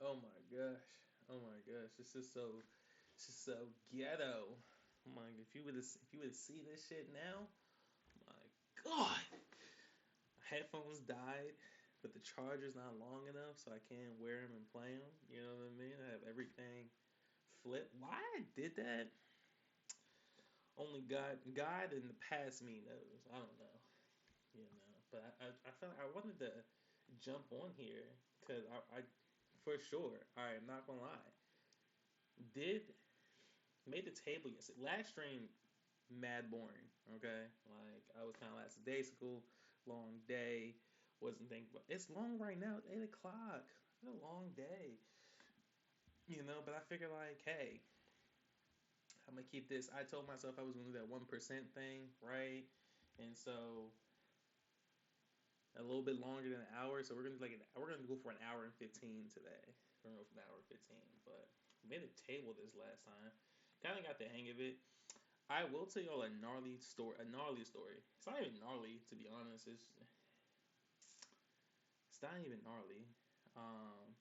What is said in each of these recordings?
Oh my gosh. Oh my gosh. This is so ghetto. Oh my, if you would see this shit now, my God. Headphones died, but the charger's not long enough, so I can't wear them and play them. You know what I mean? I have everything flipped. Why I did that? Only God in the past me knows. I don't know. But I felt like I wanted to jump on here because I for sure. All right, I'm not gonna lie. Did made the table yesterday. Last stream, mad boring. Okay, like I was kind of last day school, long day. Wasn't thinking, but it's long right now. It's 8 o'clock. It's a long day, But I figured like, hey, I'm gonna keep this. I told myself I was gonna do that 1% thing, right? And so a little bit longer than an hour. So we're gonna go for an hour and 15 today. We're gonna go for an hour and 15. But we made a table this last time. Kind of got the hang of it. I will tell y'all a gnarly story. A gnarly story. It's not even gnarly, to be honest. It's not even gnarly. Um,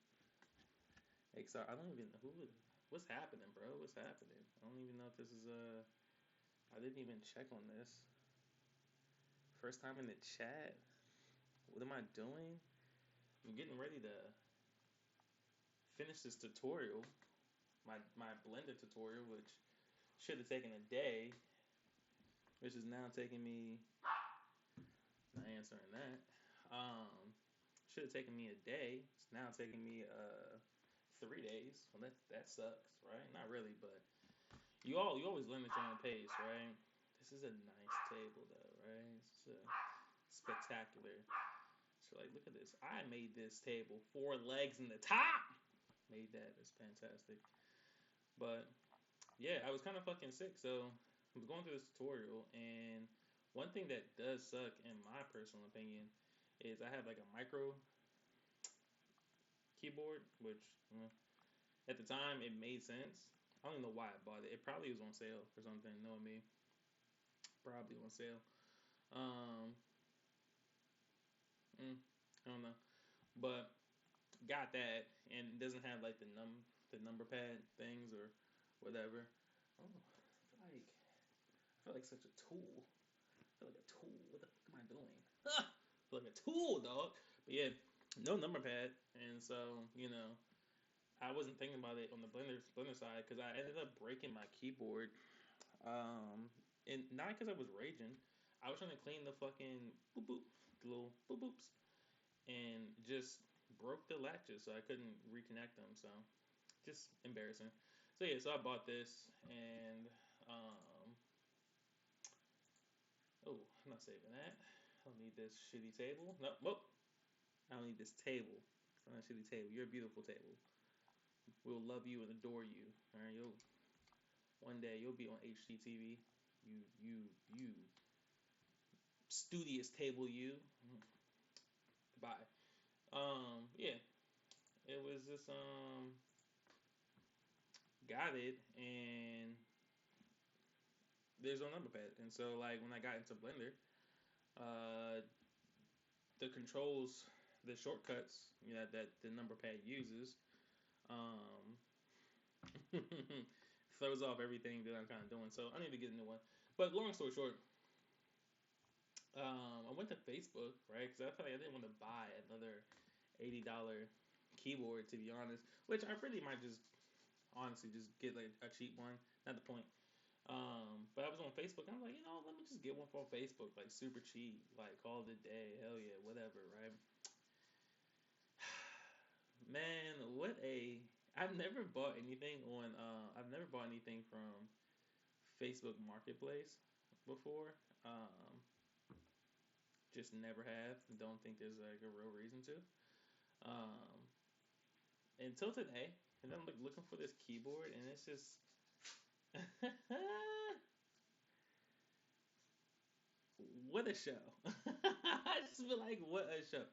I don't even know what's happening, bro. What's happening? I don't even know if this is I didn't even check on this. First time in the chat. What am I doing? I'm getting ready to finish this tutorial. My Blender tutorial, which should have taken a day, which is now taking me. Not answering that. Um, should have taken me a day. It's now taking me 3 days. Well, that sucks, right? Not really, but you always learn at your own pace, right? This is a nice table though, right? It's spectacular. So like, look at this. I made this table, 4 legs in the top. Made that. It's fantastic. But yeah, I was kind of fucking sick, so I was going through this tutorial, and one thing that does suck, in my personal opinion, is I have like a micro keyboard, which at the time it made sense. I don't even know why I bought it. It probably was on sale or something. Knowing me, probably on sale. Um, I don't know, but got that, and it doesn't have like the number pad things or whatever. Oh, I feel like such a tool. I feel like a tool. What the fuck am I doing? I feel like a tool, dog. But yeah, no number pad, and so I wasn't thinking about it on the Blender side because I ended up breaking my keyboard. Um, and not because I was raging. I was trying to clean the fucking boop boop, the little boop boops, and just broke the latches, so I couldn't reconnect them. So just embarrassing. So yeah, so I bought this, and um, oh, I'm not saving that. I don't need this shitty table. Nope, nope. I don't need this table. It's not a shitty table. You're a beautiful table. We'll love you and adore you. All right, you'll one day you'll be on HGTV. You studious table. You goodbye. Yeah, it was just got it, and there's no number pad, and so like when I got into Blender, uh, the controls, the shortcuts, that the number pad uses, um, throws off everything that I'm kind of doing. So I need to get a new one. But long story short, I went to Facebook, right? Because I felt like I didn't want to buy another $80 keyboard, to be honest. Which I really might just honestly just get like a cheap one. Not the point. But I was on Facebook. I'm like, let me just get one from Facebook, like super cheap, like call it a day. Hell yeah, whatever, right? Man, what a I've never bought anything on I've never bought anything from Facebook Marketplace before. Um, just never have. Don't think there's like a real reason to. Um, until today, and I'm like looking for this keyboard, and it's just what a show. I just feel like what a show.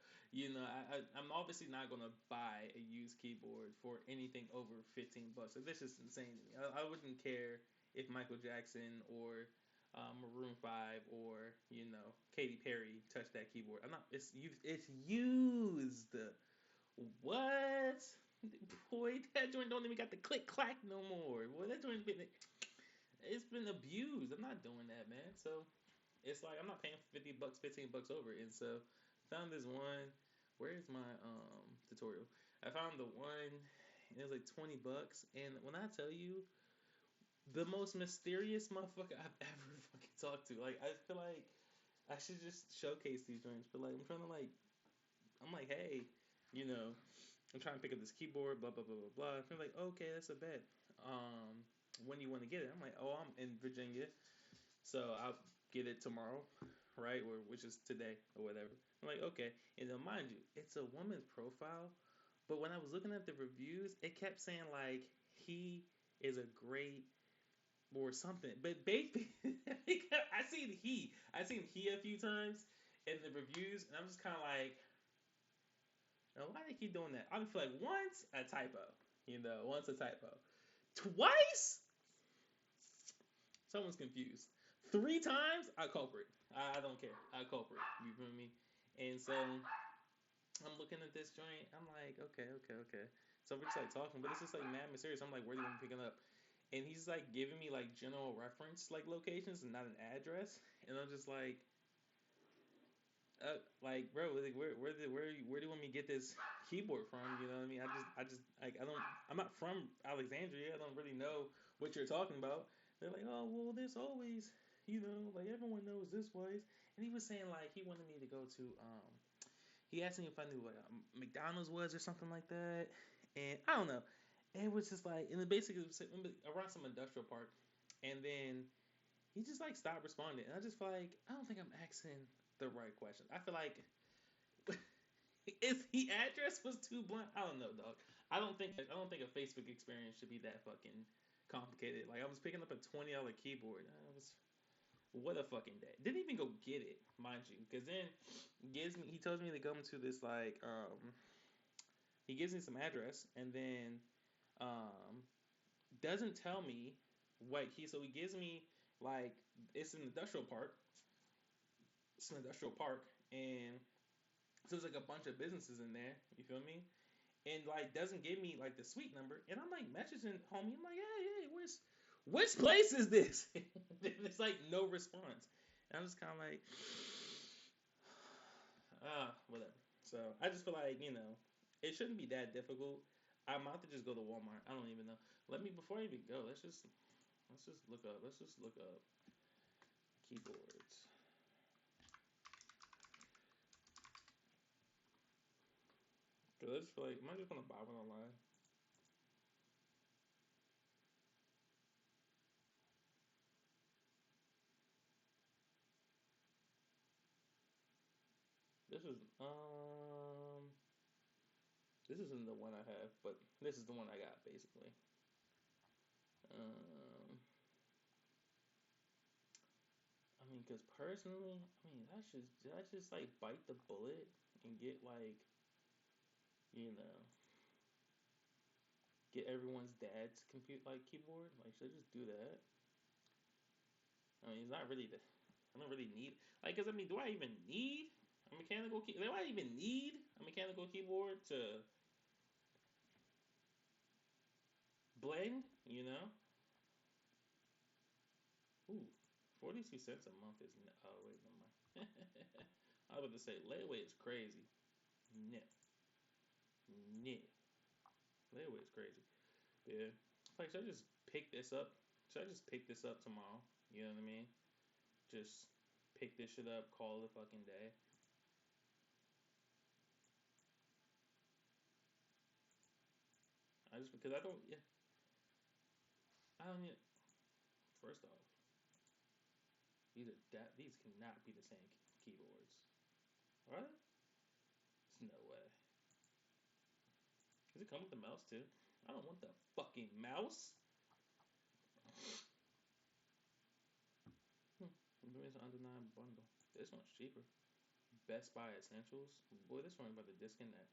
I'm obviously not gonna buy a used keyboard for anything over $15. Like, this is insane to me. I wouldn't care if Michael Jackson or Maroon 5 or Katy Perry touched that keyboard. I'm not. It's used. It's used. What? joint don't even got the click clack no more. Boy, that joint been it's been abused. I'm not doing that, man. So it's like I'm not paying $50, $15 over it. And so found this one. Where's my tutorial? I found the one. And it was like $20. And when I tell you, the most mysterious motherfucker I've ever fucking talked to. Like I feel like I should just showcase these joints. But like I'm trying to like I'm like, hey, you know, I'm trying to pick up this keyboard, blah blah blah blah blah. I'm like, okay, that's a bet. When do you want to get it? I'm like, oh, I'm in Virginia, so I'll get it tomorrow, right? Or which is today or whatever. I'm like, okay. And then mind you, it's a woman's profile, but when I was looking at the reviews, it kept saying like he is a great or something. But basically, I seen he a few times in the reviews, and I'm just kind of like, now, why they keep doing that? I feel like once a typo, once a typo, twice someone's confused, three times I culprit. I don't care. I culprit. You feel me? And so I'm looking at this joint. I'm like, okay, okay, okay. So we're just like talking, but it's just like mad mysterious. I'm like, where do you want me picking up? And he's like giving me like general reference like locations and not an address. And I'm just like, bro, like, where do you want me to get this keyboard from? You know what I mean? Like, I'm not from Alexandria. I don't really know what you're talking about. They're like, oh, well, there's always, like everyone knows this place. And he was saying like he wanted me to go to, he asked me if I knew what McDonald's was or something like that. And I don't know. And it was just like, and it basically was around some industrial park. And then he just like stopped responding. And I just feel like I don't think I'm asking the right question. I feel like if the address was too blunt, I don't know, dog. I don't think a Facebook experience should be that fucking complicated. Like I was picking up a $20 keyboard. I was what a fucking day. Didn't even go get it, mind you, because then he tells me to come to this like he gives me some address and then um doesn't tell me what he gives me like it's an industrial park. It's an industrial park and so there's like a bunch of businesses in there. You feel me? And like doesn't give me like the suite number. And I'm like messaging homie. I'm like, hey, which place is this? It's like no response. And I'm just kind of like, whatever. So I just feel like it shouldn't be that difficult. I'm about to just go to Walmart. I don't even know. Before I even go. Let's just look up keyboards. Cause I just feel like am I just gonna buy one online? This is this isn't the one I have, but this is the one I got basically. Um, I mean, cause personally, I mean, I just like bite the bullet and get like, you know, get everyone's dad's compute like keyboard. Like, should I just do that? I mean, it's not really the, I don't really need like, cause I mean, do I even need a mechanical key? Do I even need a mechanical keyboard to blend? Ooh, 42 cents a month is oh wait, never mind. I was about to say layaway is crazy. No, no, layaway is crazy. Yeah. Like, should I just pick this up? Should I just pick this up tomorrow? You know what I mean? Just pick this shit up, call it a fucking day. I just because I don't. Yeah, I don't need. First off, these cannot be the same keyboards. What? There's no way. Does it come with the mouse too? I don't want the fucking mouse. Hmm. Maybe it's an undeniable bundle. This one's cheaper. Best Buy Essentials. Boy, this one about to disconnect.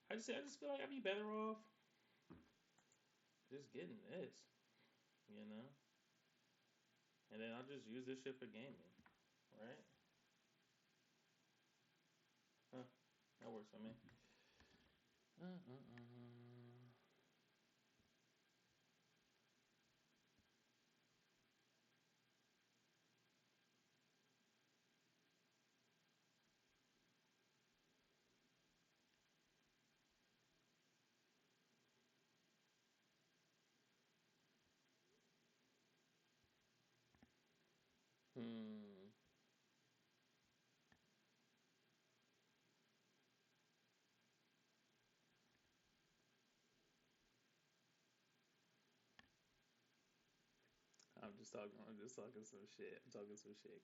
I just feel like I'd be better off just getting this, you know? And then I'll just use this shit for gaming, right? Huh, that works for me. Uh-uh-uh. Hmm. I'm just talking. I'm just talking some shit. I'm talking some shit.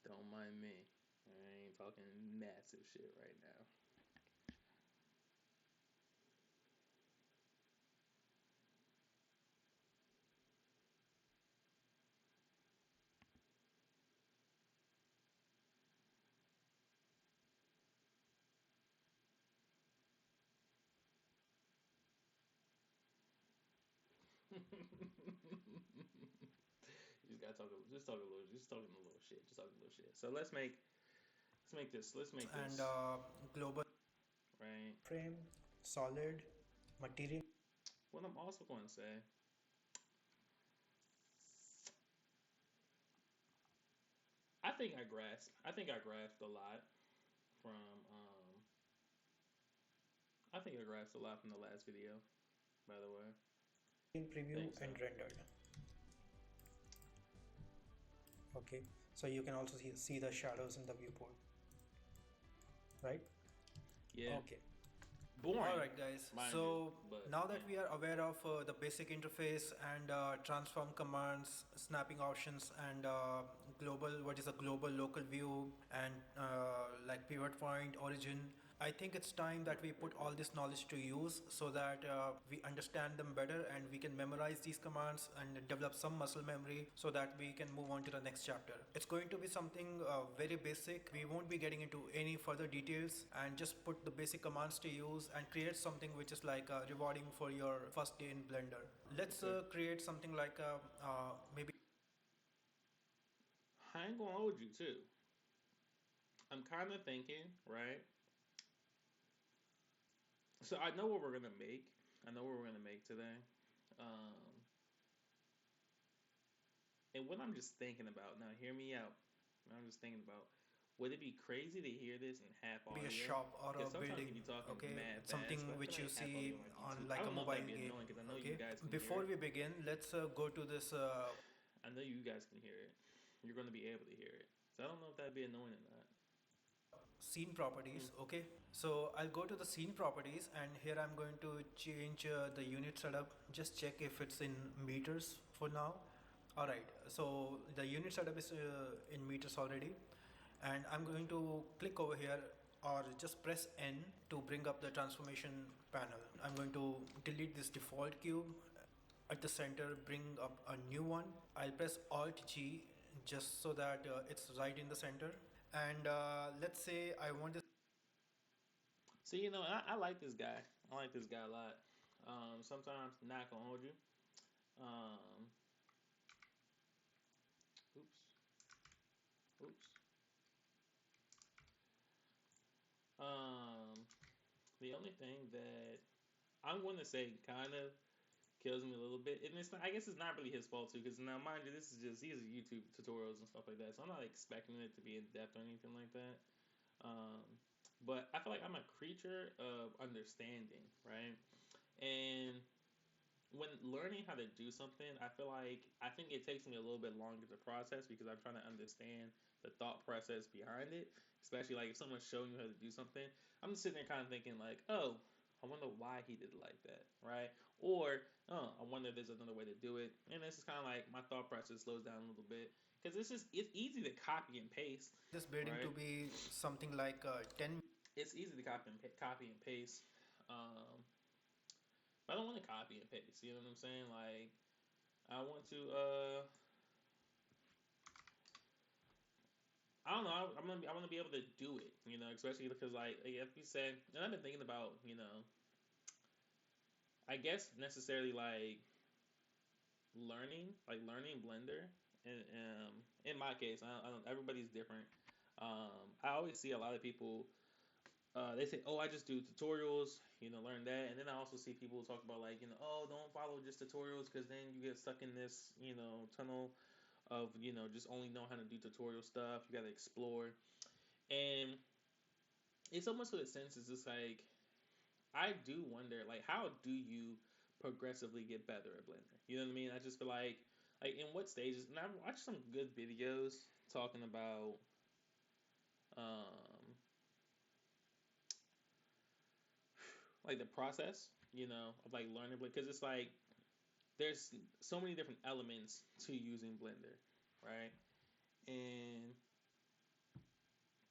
Don't mind me. I ain't talking massive shit right now. You just gotta talk. Just talk a little. Just talking a little shit. Just talking a little shit. So let's make this. Let's make and this global right. frame, solid material. What I'm also going to say, I think I grasped a lot from. I think I grasped a lot from the last video. By the way, In I preview think so. and rendered. Okay, so you can also see the shadows in the viewport, right? Yeah, Okay. boring, Alright guys, mind you, so but now that we are aware of the basic interface and transform commands, snapping options and global, what is a global local view and like pivot point, origin, I think it's time that we put all this knowledge to use so that we understand them better and we can memorize these commands and develop some muscle memory so that we can move on to the next chapter. It's going to be something very basic. We won't be getting into any further details and just put the basic commands to use and create something which is like rewarding for your first day in Blender. Let's okay. create something like maybe I ain't gonna hold you too. I'm kind of thinking, right? So I know what we're gonna make. I know what we're gonna make today. Um, and what I'm just thinking about now, hear me out. What I'm just thinking about, would it be crazy to hear this in half a audio? shop or a Because sometimes building, you be talking okay, mad fast, but something I feel which you like half see audio might be on too. I like a don't know if that'd mobile be game. annoying because I know you Okay, guys can hear before it. we begin, let's go to this I know you guys can hear it. You're gonna be able to hear it. So I don't know if that'd be annoying or not. scene Hmm. properties. Okay, so I'll go to the scene properties and here I'm going to change the unit setup. Just check if it's in meters for now. All right, so the unit setup is in meters already, and I'm going to click over here or just press N to bring up the transformation panel. I'm going to delete this default cube at the center, bring up a new one. I'll press Alt G just so that it's right in the center. And let's say I want this. So I like this guy. I like this guy a lot. Sometimes not gonna hold you. Um, oops, oops. Um, the only thing that I'm going to say kind of kills me a little bit, and it's not, I guess it's not really his fault too, because now mind you, this is just these are YouTube tutorials and stuff like that, so I'm not expecting it to be in depth or anything like that. Um, but I feel like I'm a creature of understanding, right? And when learning how to do something, I think it takes me a little bit longer to process because I'm trying to understand the thought process behind it. Especially like if someone's showing you how to do something, I'm just sitting there kind of thinking like, oh, I wonder why he did it like that, right? Or oh, I wonder if there's another way to do it. And this is kind of like my thought process slows down a little bit because it's easy to copy and paste, This building to right? be something like 10. It's easy to copy and paste. But I don't want to copy and paste. You know what I'm saying? Like I want to I don't know. I want to be able to do it, especially because like if you said, and I've been thinking about, I guess necessarily learning Blender, and in my case, I don't. Everybody's different. I always see a lot of people They say, oh, I just do tutorials, learn that. And then I also see people talk about like, oh, don't follow just tutorials because then you get stuck in this, tunnel of, just only know how to do tutorial stuff. You got to explore. And it's almost to the sense it's just like, I do wonder, like, how do you progressively get better at Blender? You know what I mean? I just feel like in what stages, and I've watched some good videos talking about, um, like the process, of like learning Blender, because it's like there's so many different elements to using Blender, right? And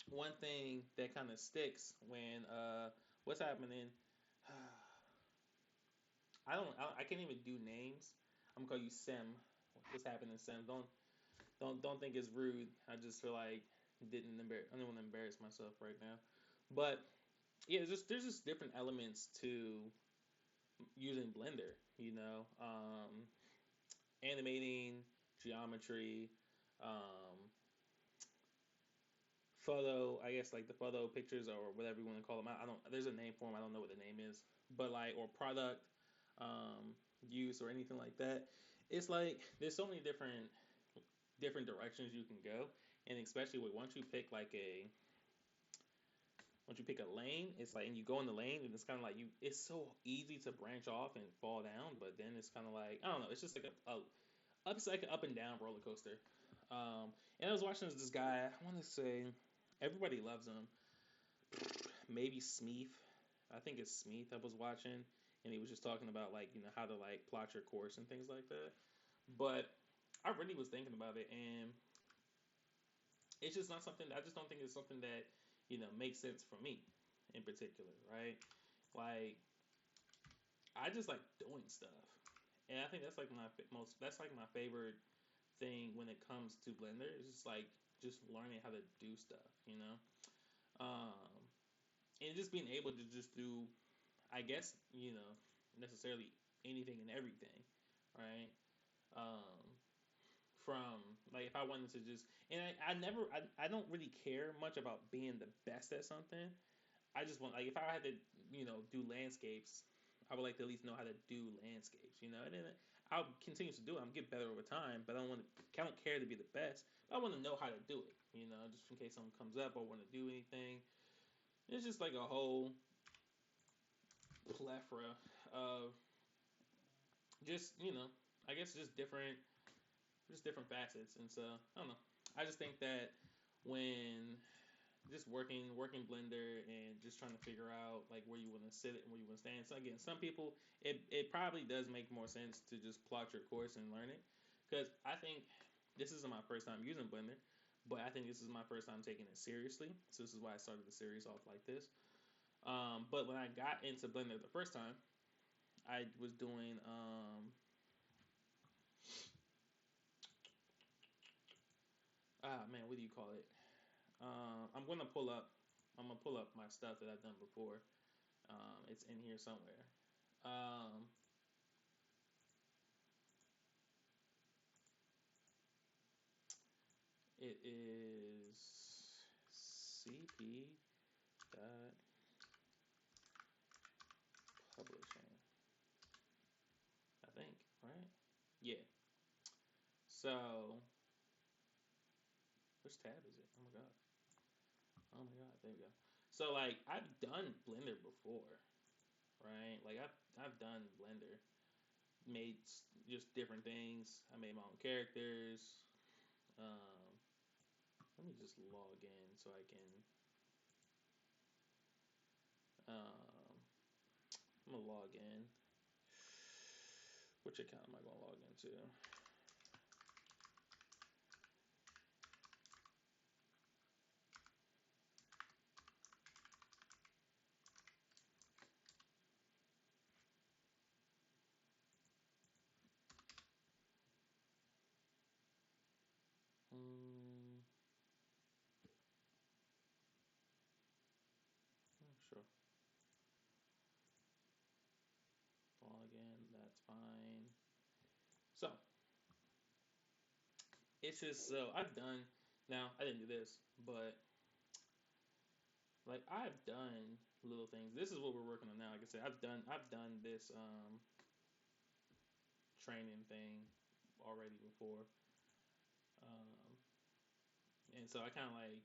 one thing that kind of sticks when what's happening, I can't even do names. I'm gonna call you Sim. What's happening, Sim? Don't think it's rude. I just feel like I don't want to embarrass myself right now. But yeah, there's just different elements to using Blender. Animating, geometry, um, photo. I guess like the photo pictures or whatever you want to call them. I don't. There's a name for them. I don't know what the name is, but like or product um, use or anything like that. It's like there's so many different directions you can go, and especially with once you pick a lane, it's like and you go in the lane, and it's kind of like you. It's so easy to branch off and fall down, but then it's kind of like I don't know. It's just like it's like an up and down roller coaster. And I was watching this guy. I want to say everybody loves him. Maybe Smeeth. I think it's Smeeth. I was watching, and he was just talking about like how to like plot your course and things like that. But I really was thinking about it, and it's just not something. I just don't think it's something that makes sense for me in particular, right? Like I just like doing stuff, and I think that's like my most. That's like my favorite thing when it comes to Blender. It's just like just learning how to do stuff, um, and just being able to just do, I guess, necessarily anything and everything, right? Um, from like if I wanted to just, and I never, I don't really care much about being the best at something. I just want like if I had to, do landscapes, I would like to at least know how to do landscapes, and then I'll continue to do it. I'm get better over time, but I don't care to be the best. But I want to know how to do it, just in case something comes up or want to do anything. It's just like a whole plethora of just, I guess just different facets. And so I don't know. I just think that when just working Blender and just trying to figure out like where you want to sit it and where you want to stand. So again, some people it probably does make more sense to just plot your course and learn it because I think this isn't my first time using Blender, but I think this is my first time taking it seriously. So this is why I started the series off like this. But when I got into Blender the first time, I was doing man, what do you call it? I'm gonna pull up. I'm gonna pull up my stuff that I've done before. It's in here somewhere. Um, it is CP dot publishing. I think right. Yeah. So which tab is it? Oh my god. Oh my god. There we go. So like I've done Blender before, right? Like I've done Blender, made just different things. I made my own characters. Um, Let me just log in so I can. I'm gonna log in. Which account am I gonna log into? Hmm, oh, sure. Log in. That's fine. So it's just so I've done. Now I didn't do this, but like I've done little things. This is what we're working on now. Like I said, I've done this training thing already before. Um, and so I kind of like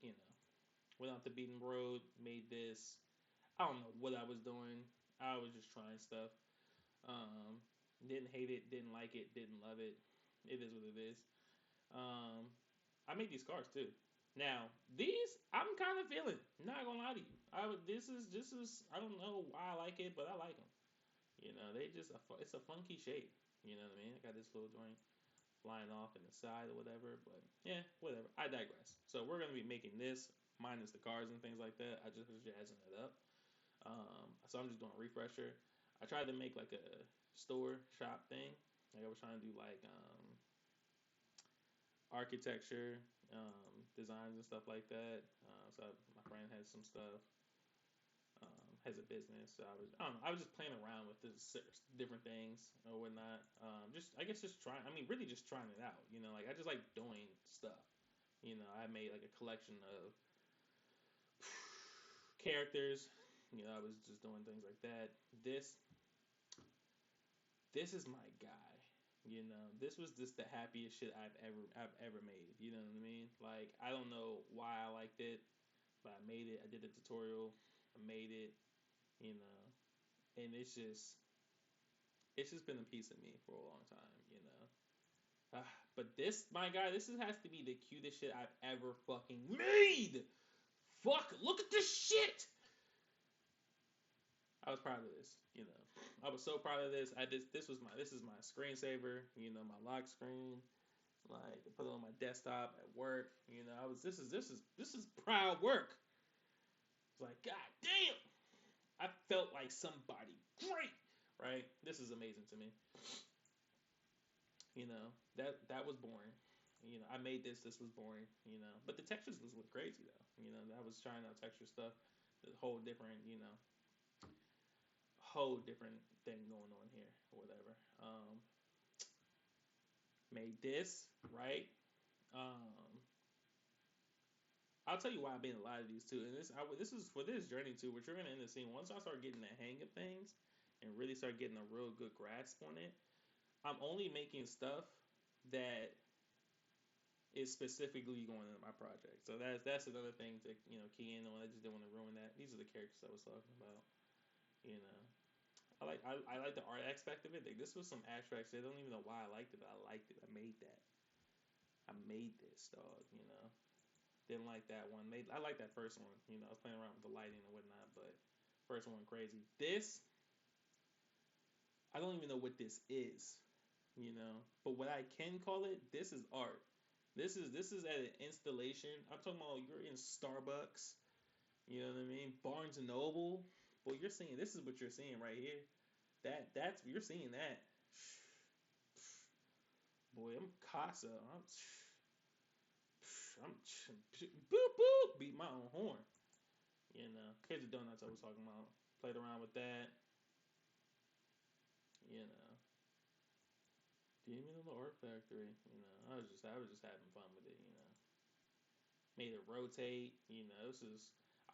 went off the beaten road, made this. I don't know what I was doing. I was just trying stuff. Um, didn't hate it, didn't like it, didn't love it. It is what it is. Um, I made these cars too. Now these I'm kind of feeling. Not gonna lie to you. This is I don't know why I like it, but I like them. They just it's a funky shape. You know what I mean? I got this little joint flying off in the side or whatever. But yeah, whatever. I digress. So we're gonna be making this minus the cars and things like that. I just was jazzing it up. So I'm just doing a refresher. I tried to make like a store shop thing. Like I was trying to do like architecture, designs and stuff like that. My friend has some stuff. Has a business. So I don't know. I was just playing around with this different things or whatnot. Just I guess just trying. I mean, really just trying it out. Like I just like doing stuff. I made like a collection of characters. I was just doing things like that. This this is my guy. This was just the happiest shit I've ever made. You know what I mean? Like I don't know why I liked it, but I made it. I did the tutorial. I made it. You know, and it's just been a piece of me for a long time. But this, my guy, has to be the cutest shit I've ever fucking made. Fuck! Look at this shit. I was proud of this. I was so proud of this. This is my screensaver. My lock screen. Like I put it on my desktop at work. I was this is proud work. It's like god damn. I felt like somebody great. Right? This is amazing to me. That was boring. I made this. This was boring. But the textures was crazy though. I was trying out texture stuff. The whole different, whole different thing going on here or whatever. Made this right. Um, I'll tell you why I made a lot of these too. And this is for this journey too, which you're gonna end up seeing once I start getting the hang of things and really start getting a real good grasp on it. I'm only making stuff that is specifically going into my project. So that's another thing to key in on. I just didn't want to ruin that. These are the characters I was talking about. You know, I like the art aspect of it. Like, this was some abstract shit. I don't even know why I liked it, but I liked it. I made that. I made this dog. Didn't like that one. I like that first one. I was playing around with the lighting and whatnot, but first one crazy. This I don't even know what this is. But what I can call it, this is art. This is at an installation. I'm talking about you're in Starbucks. You know what I mean? Barnes and Noble. Boy, you're seeing this is what you're seeing right here. That's you're seeing that. Boy, I'm Casa. I'm boop boop. Beat my own horn. Here's the donuts I was talking about. Played around with that. You know, Demon in the Art Factory. I was just having fun with it. Made it rotate.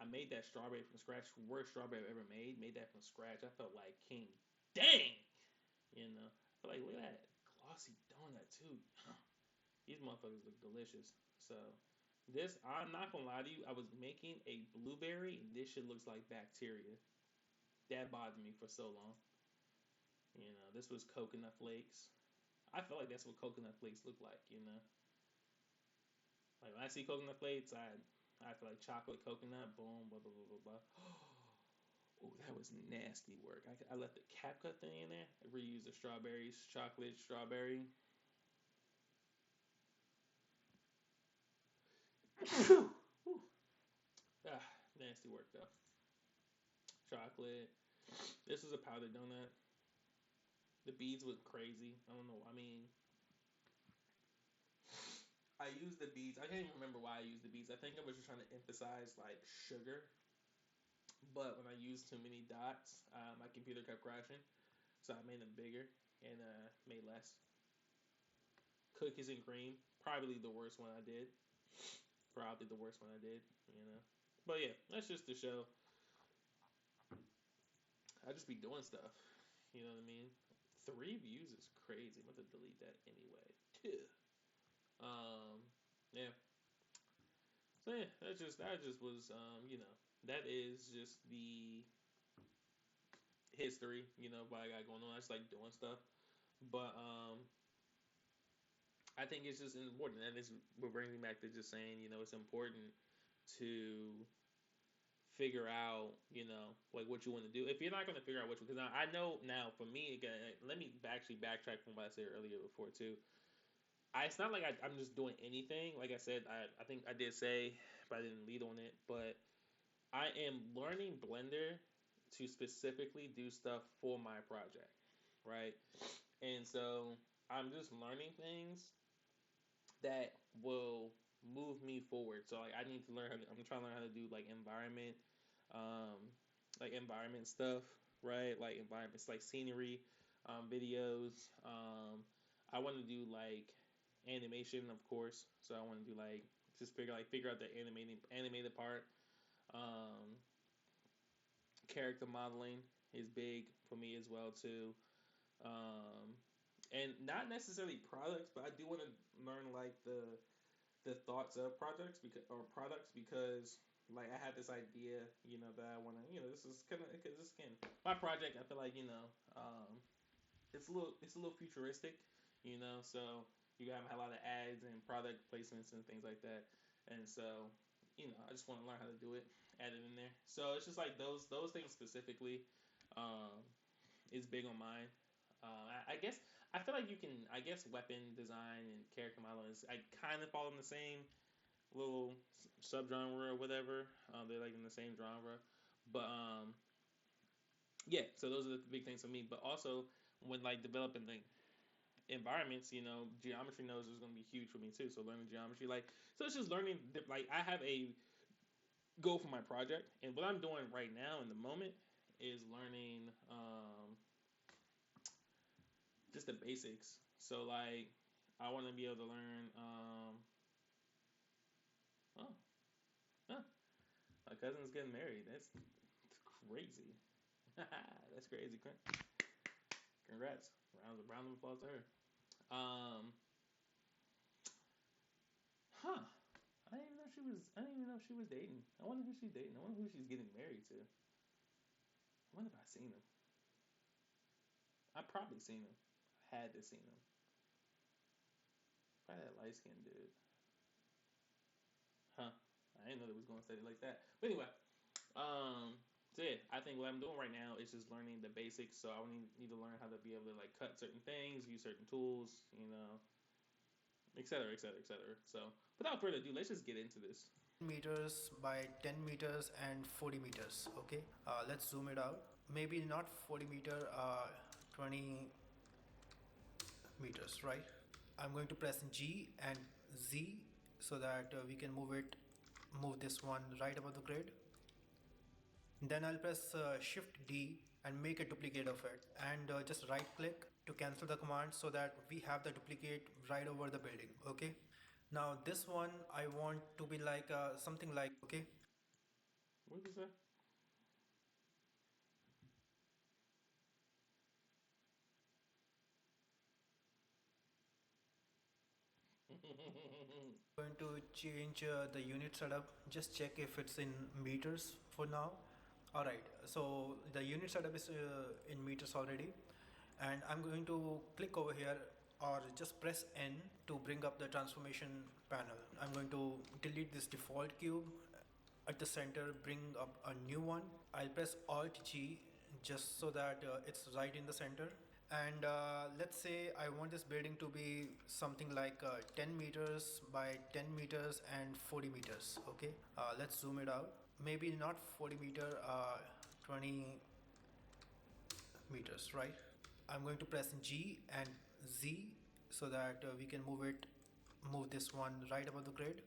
I made that strawberry from scratch. Worst strawberry I've ever made. Made that from scratch. I felt like king. Dang. I feel like look at that glossy donut too. These motherfuckers look delicious. So this, I'm not gonna lie to you. I was making a blueberry, and this shit looks like bacteria. That bothered me for so long. This was coconut flakes. I feel like that's what coconut flakes look like. Like when I see coconut flakes, I feel like chocolate coconut. Boom, blah blah blah blah blah. Oh, that was nasty work. I left the cap cut thing in there. I reused the strawberries, chocolate strawberry. Ah, nasty work though. Chocolate. This was a powdered donut. The beads went crazy. I don't know. I mean, I used the beads. I can't even remember why I used the beads. I think I was just trying to emphasize like sugar. But when I used too many dots, my computer kept crashing. So I made them bigger and made less. Cookies and cream. Probably the worst one I did. Probably the worst one I did. But yeah, that's just to show I just be doing stuff. You know what I mean? 3 views is crazy. I'm going to delete that anyway. Too. Yeah. So yeah, that just was that is just the history. What I got going on. I just like doing stuff. But I think it's just important. That is what brings me back to just saying, it's important to figure out, like what you want to do. If you're not going to figure out what you, because I know now for me, again, let me actually backtrack from what I said earlier before too. It's not like I'm just doing anything. Like I said, I think I did say, but I didn't lead on it. But I am learning Blender to specifically do stuff for my project, right? And so I'm just learning things that will move me forward. So like I need to learn I'm trying to learn how to do um like environment stuff, right? Like environments like scenery, videos. I want to do like animation, of course. So I want to do like just figure out the animated part. Um Character modeling is big for me as well too. Um and not necessarily products, but I do want to learn like the thoughts of products because like I had this idea, that I want to, this is kind of because this again my project. I feel like it's a little futuristic, so you have a lot of ads and product placements and things like that, and so I just want to learn how to do it, add it in there. So it's just like those things specifically, um, is big on mine. I guess I feel like you can. I guess weapon design and character modeling is I kind of fall in the same little subgenre or whatever. They're like in the same genre, but yeah. So those are the big things for me. But also when like developing the environments, geometry knows is going to be huge for me too. So learning geometry, like, so it's just learning. Like I have a goal for my project, and what I'm doing right now in the moment is learning just the basics. So like I want to be able to learn. Oh, huh, my cousin's getting married. That's crazy. That's crazy. Congrats. Round of applause to her. Um, huh. I didn't even know she was. I didn't even know she was dating. I wonder who she's dating. I wonder who she's getting married to. I wonder if I seen him. I probably seen him. Had to seen him. Probably that light skinned dude. Huh. I didn't know they was going to say it like that. But anyway, so yeah, I think what I'm doing right now is just learning the basics. So I need to learn how to be able to like cut certain things, use certain tools, et cetera, et cetera, et cetera. So without further ado, let's just get into this. Meters by 10 meters and 40 meters. Okay, let's zoom it out. Maybe not 40 meter, 20 meters, right? I'm going to press G and Z so that we can move this one right above the grid. Then I'll press Shift D and make a duplicate of it, and just right click to cancel the command so that we have the duplicate right over the building. Okay, now this one I want to be like something like, okay. What did you say? Going to change the unit setup. Just check if it's in meters for now. All right, so the unit setup is in meters already, and I'm going to click over here or just press N to bring up the transformation panel. I'm going to delete this default cube at the center, bring up a new one. I'll press Alt G just so that it's right in the center. And let's say I want this building to be something like 10 meters by 10 meters and 40 meters. Okay, let's zoom it out. Maybe not 40 meter, 20 meters, right? I'm going to press G and Z so that we can move this one right above the grid.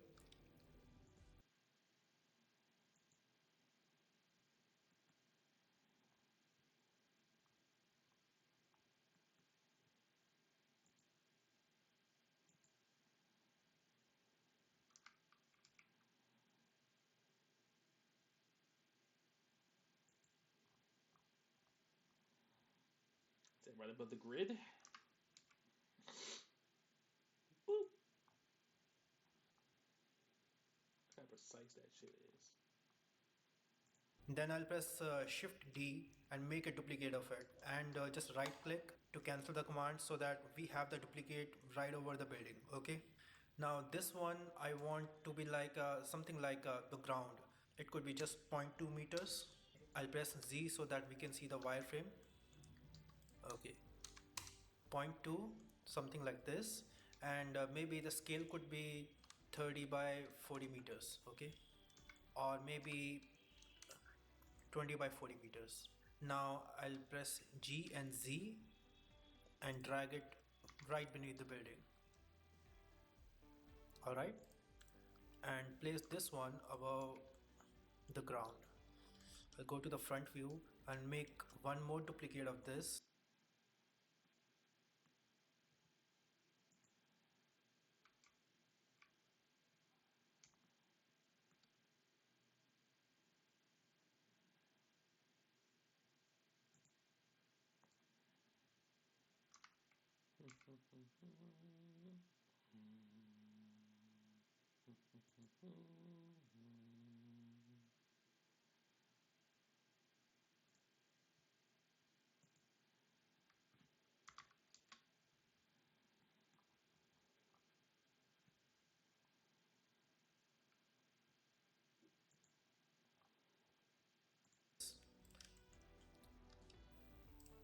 right above the grid. Boop. Look how precise that shit is. Then I'll press Shift D and make a duplicate of it, and just right click to cancel the command so that we have the duplicate right over the building. Okay. Now this one I want to be like something like the ground. It could be just zero point 0.2 meters. I'll press Z so that we can see the wireframe. Okay. Zero point 0.2, something like this, and maybe the scale could be 30 by 40 meters. Okay. Or maybe 20 by 40 meters. Now I'll press G and Z and drag it right beneath the building. Alright, and place this one above the ground. I'll go to the front view and make one more duplicate of this.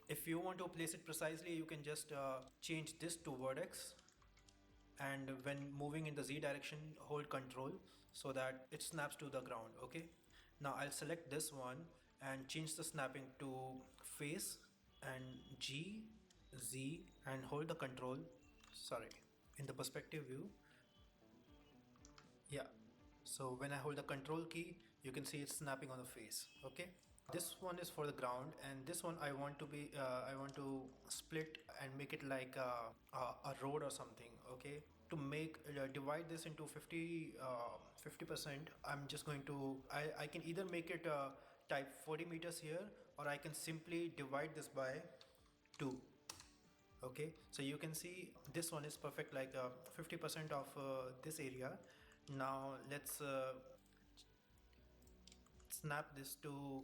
If you want to place it precisely, you can just change this to vertex, and when moving in the Z direction, hold control so that it snaps to the ground. Okay, now I'll select this one and change the snapping to face, and G, Z, and hold the control, sorry, in the perspective view. Yeah, so when I hold the control key, you can see it's snapping on the face. Okay, this one is for the ground, and this one I want to split and make it like a road or something. Okay, to make divide this into 50%, I'm just going to I can either make it type 40 meters here, or I can simply divide this by 2. Okay, so you can see this one is perfect, like 50% of this area. Now let's snap this to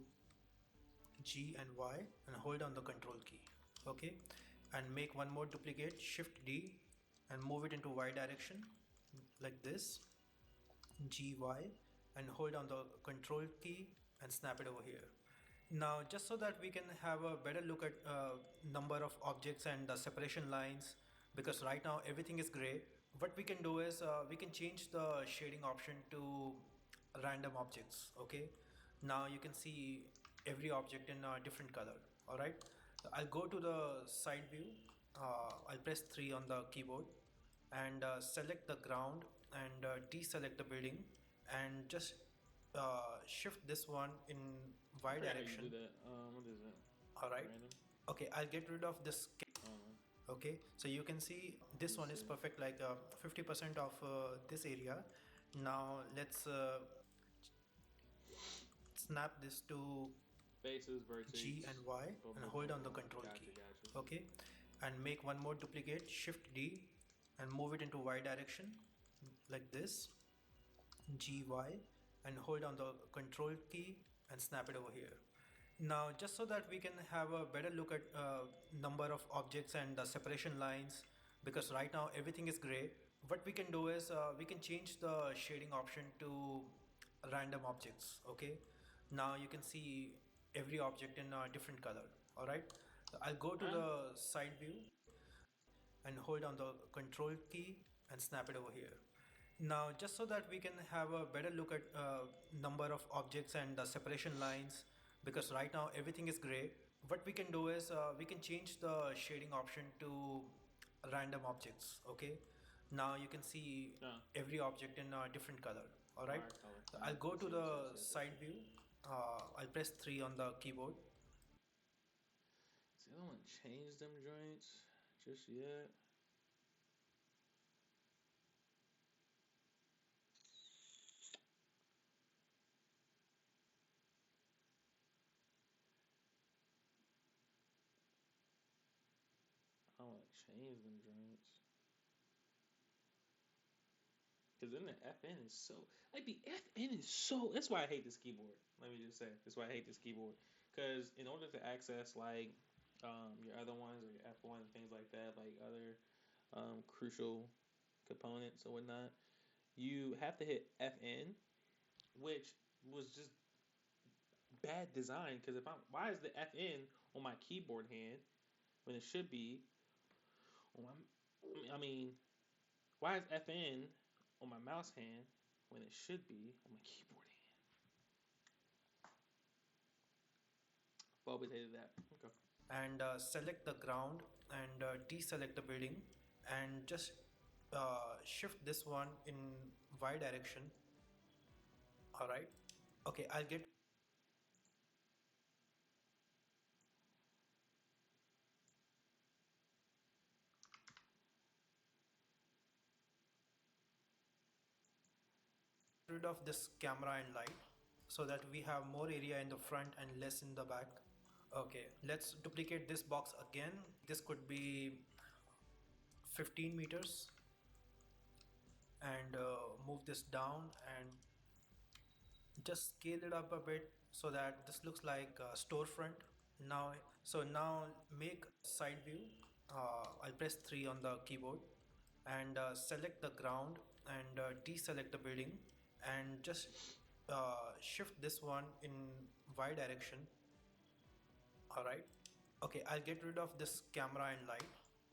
G and Y and hold on the control key. Okay, and make one more duplicate, Shift D, and move it into Y direction like this, GY, and hold on the control key and snap it over here. Now just so that we can have a better look at number of objects and the separation lines, because right now everything is gray, what we can do is we can change the shading option to random objects. Okay, now you can see every object in a different color. All right, I'll go to the side view. I'll press 3 on the keyboard and select the ground and deselect the building, and just shift this one in I Y forgot how you direction. do that. What is it? All right. Random. Okay, I'll get rid of this. Um, Okay, so you can see this one is see. perfect, like 50% of this area. Now let's snap this to Faces, vertex. G and Y Boom, and boom, hold boom, on the boom. control Gotcha, key. gotcha. Okay, and make one more duplicate, Shift D, and move it into Y direction like this, GY, and hold on the control key and snap it over here. Now just so that we can have a better look at number of objects and the separation lines, because right now everything is gray, what we can do is we can change the shading option to random objects. Okay, now you can see every object in a different color. All right, I'll go to Huh? the side view and hold on the control key and snap it over here. Now just so that we can have a better look at number of objects and the separation lines, because right now everything is gray, what we can do is we can change the shading option to random objects. Okay, now you can see No. every object in a different color. All right, Fire color. I'll go to See, the see, see, side see. view. I'll press 3 on the keyboard. See, I don't want to change them joints just yet. change them joints. Because then the FN is so like the FN is so. That's why I hate this keyboard. Let me just say that's why I hate this keyboard. Because in order to access like your other ones or your F1 and things like that, like other crucial components or whatnot, you have to hit FN, which was just bad design. Because if I'm why is the FN on my keyboard hand when it should be on my I mean why is FN on my mouse hand when it should be on my keyboard hand? I've always hated that. Okay. and select the ground and deselect the building and just shift this one in y direction. All right. Okay, I'll get rid of this camera and light so that we have more area in the front and less in the back. Okay, let's duplicate this box again. This could be 15 meters and move this down and just scale it up a bit so that this looks like a storefront. Now make side view. I'll press 3 on the keyboard and select the ground and deselect the building and just shift this one in y direction. All right. Okay, I'll get rid of this camera and light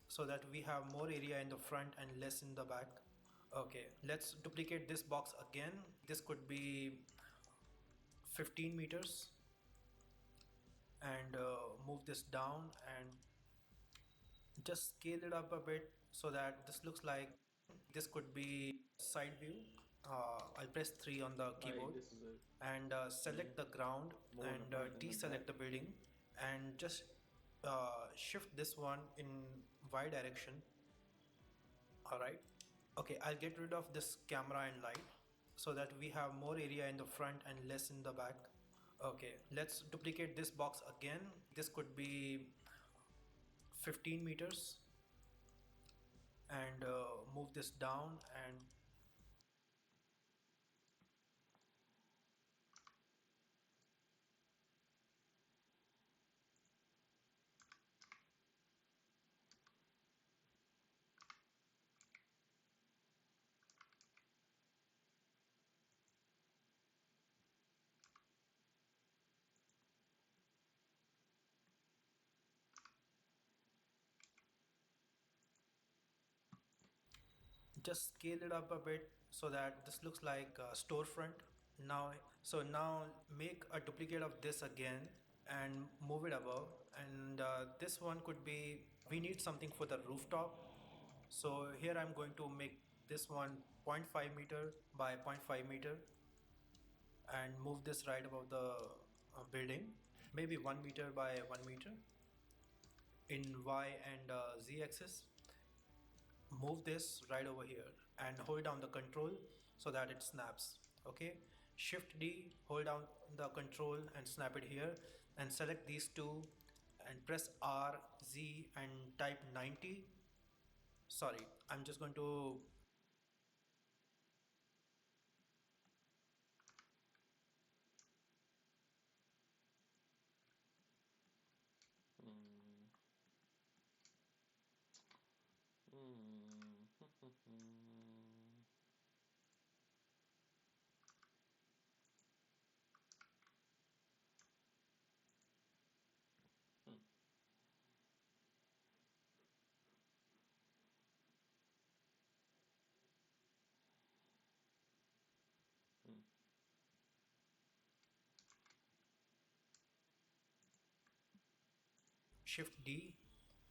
so that we have more area in the front and less in the back. Okay, let's duplicate this box again. This could be 15 meters and move this down and just scale it up a bit so that this looks like this could be side view. I'll press 3 on the keyboard This is and select the ground more in and the front than the deselect back. the building and just shift this one in y direction. All right. Okay, I'll get rid of this camera and light so that we have more area in the front and less in the back. Okay, let's duplicate this box again. This could be 15 meters and move this down and just scale it up a bit so that this looks like a storefront. Now make a duplicate of this again and move it above and this one could be we need something for the rooftop. So here I'm going to make this one 0.5 meter by 0.5 meter and move this right above the building, maybe 1 meter by 1 meter in y and z axis. Move this right over here and hold down the control so that it snaps. Okay, shift D, hold down the control and snap it here and select these two and press R Z and type 90. Sorry, I'm just going to Mm. Mm. Mm. shift D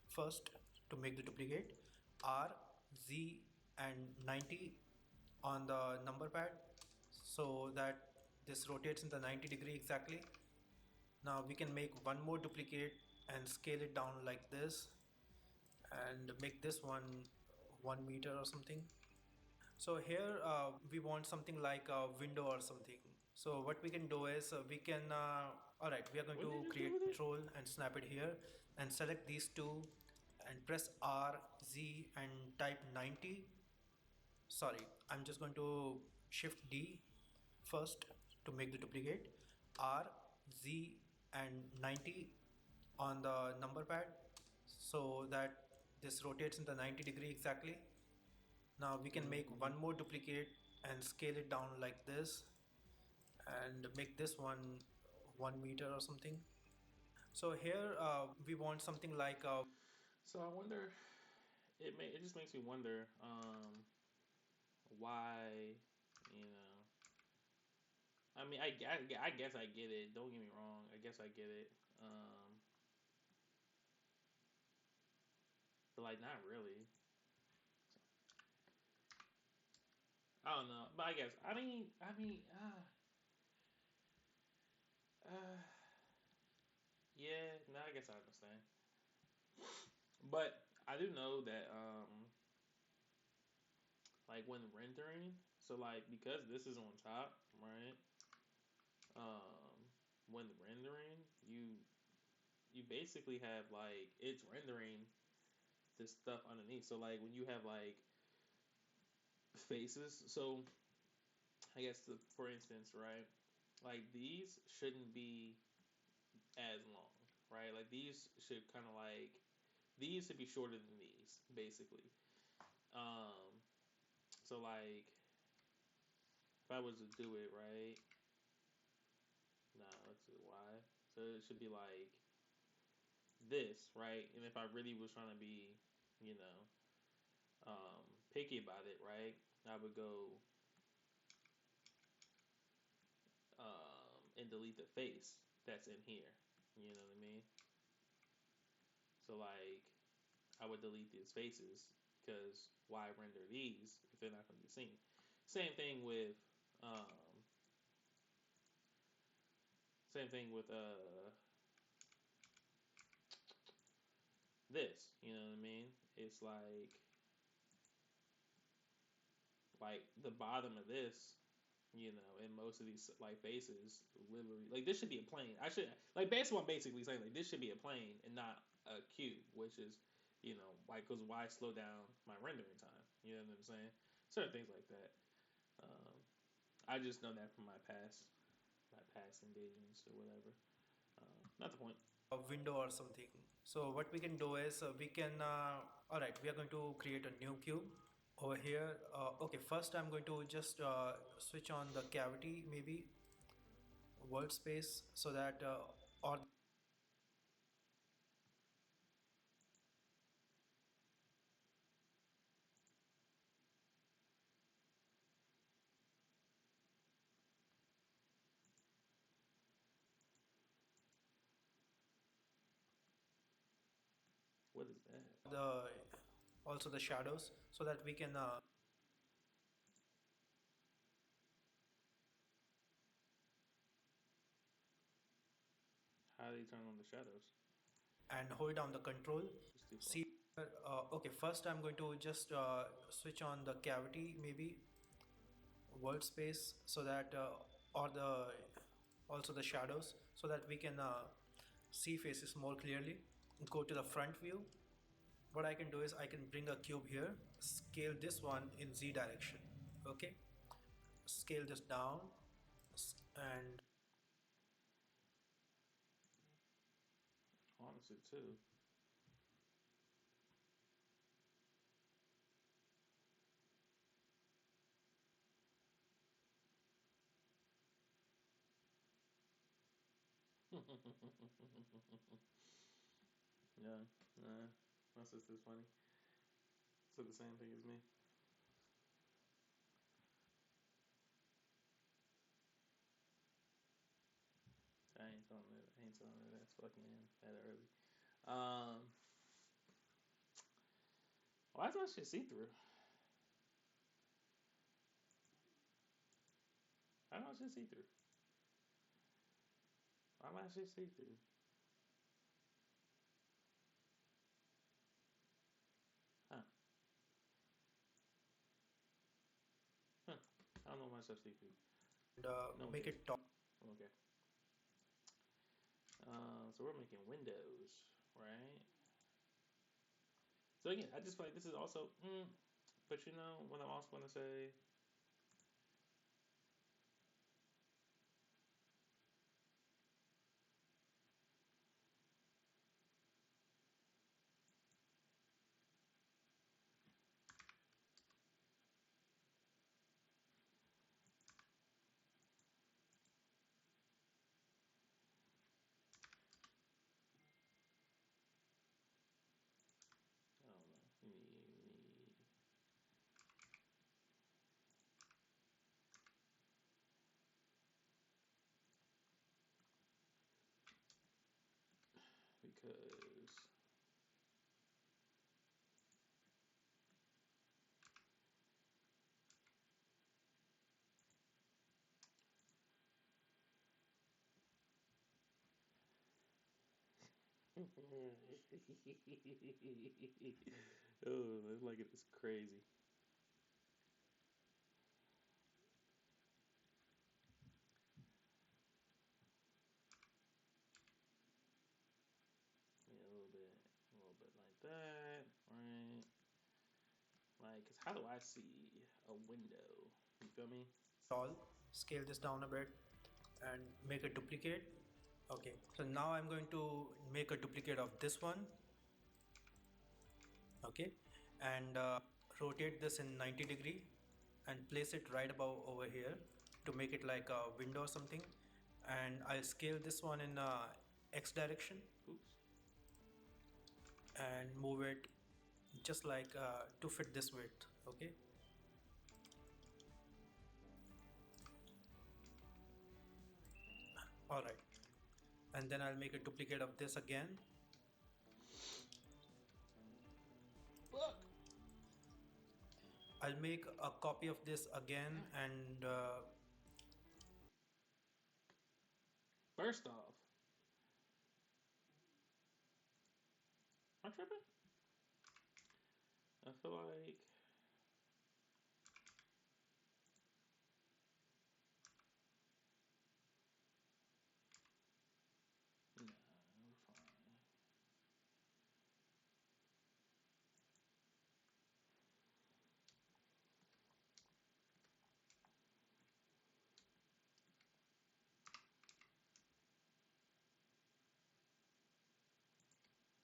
first to make the duplicate, R Z and 90 on the number pad so that this rotates in the 90-degree exactly. Now we can make one more duplicate and scale it down like this and make this one 1 meter or something. So here we want something like a window or something. So what we can do is we can, all right, we are going What did to you just do create with it? control and snap it here and select these two and press R, Z and type 90. Sorry, I'm just going to shift D first to make the duplicate. R, Z and 90 on the number pad so that this rotates in the 90-degree exactly. Now we can make one more duplicate and scale it down like this and make this one 1 meter or something. So here we want something like So I wonder. It just makes me wonder. Why? You know. I mean, I guess I get it. Don't get me wrong. I guess I get it. But like, not really. I don't know. But I guess. Uh, yeah. No, I guess I understand. But I do know that like when rendering, so like because this is on top, right? When rendering, you basically have like it's rendering this stuff underneath. So like when you have like faces, so I guess for instance, right? Like these shouldn't be as long, right? Like these should kind of like these should be shorter than these, basically. Um, so like if I was to do it right, nah, let's do Y. So it should be like this, right? And if I really was trying to be, you know, picky about it, right? I would go and delete the face that's in here. You know what I mean? So like I would delete these faces because why render these if they're not going to be seen? Same thing with um, same thing with this. You know what I mean? It's like the bottom of this, you know, and most of these like faces literally like this should be a plane. I should like basically I'm basically saying like this should be a plane and not a cube, which is you know like because why slow down my rendering time? You know what I'm saying? Certain things like that. Um, I just know that from my past engagements or whatever. Not the point. a window or something. So what we can do is we can, all right, we are going to create a new cube over here. Okay, first I'm going to just switch on the cavity, maybe world space, so that, or What is that? the also the shadows, so that we can How do you turn on the shadows? and hold down the control. It's too far. See, okay, first I'm going to just switch on the cavity, maybe world space, so that or the also the shadows, so that we can see faces more clearly. Go to the front view. What I can do is I can bring a cube here, scale this one in Z direction. Okay, scale this down and Honestly, too. Yeah, nah, my sister's funny. Said the same thing as me. I ain't telling her. I ain't telling her that's fucking that early. Um, why is my shit see through? Why my shit see through? Why my shit see through? Huh? Huh? I don't know why my stuff see through. No one make cares. it top. Okay. So we're making windows, right? So yeah, I just feel like this is also, but what I'm also gonna say. I don't know. We need because oh, like it is crazy. Yeah, a little bit like that, right? Like, 'cause how do I see a window? You feel me? Tall. Scale this down a bit and make a duplicate. Okay, so now I'm going to make a duplicate of this one. Okay, and rotate this in 90-degree and place it right above over here to make it like a window or something. And I'll scale this one in X direction Oops. and move it just like to fit this width. Okay, all right, and then I'll make a duplicate of this again. Look. I'll make a copy of this again and First off, am I tripping? I feel like nah, we're fine.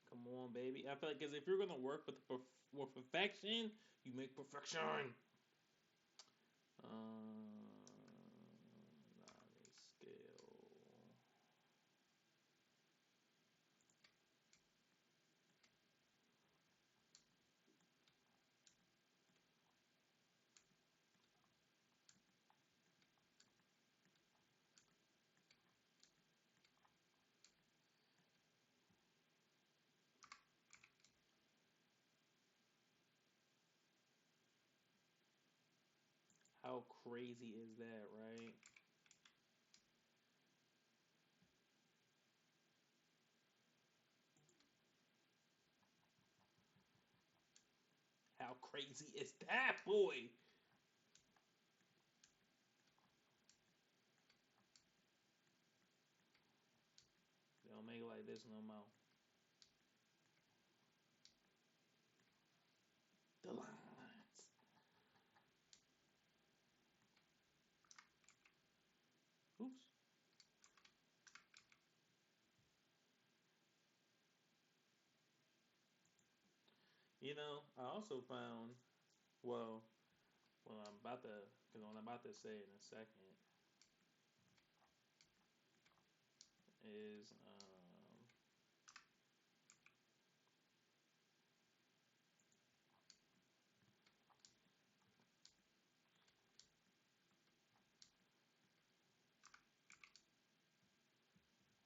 Come on, baby. I feel like because if you're gonna work with perfection, you make perfection. Nah, scale. How crazy is that, right? How crazy is that, boy? They don't make it like this no more. The lines. Oops. I also found, well, because what I'm about to say in a second is,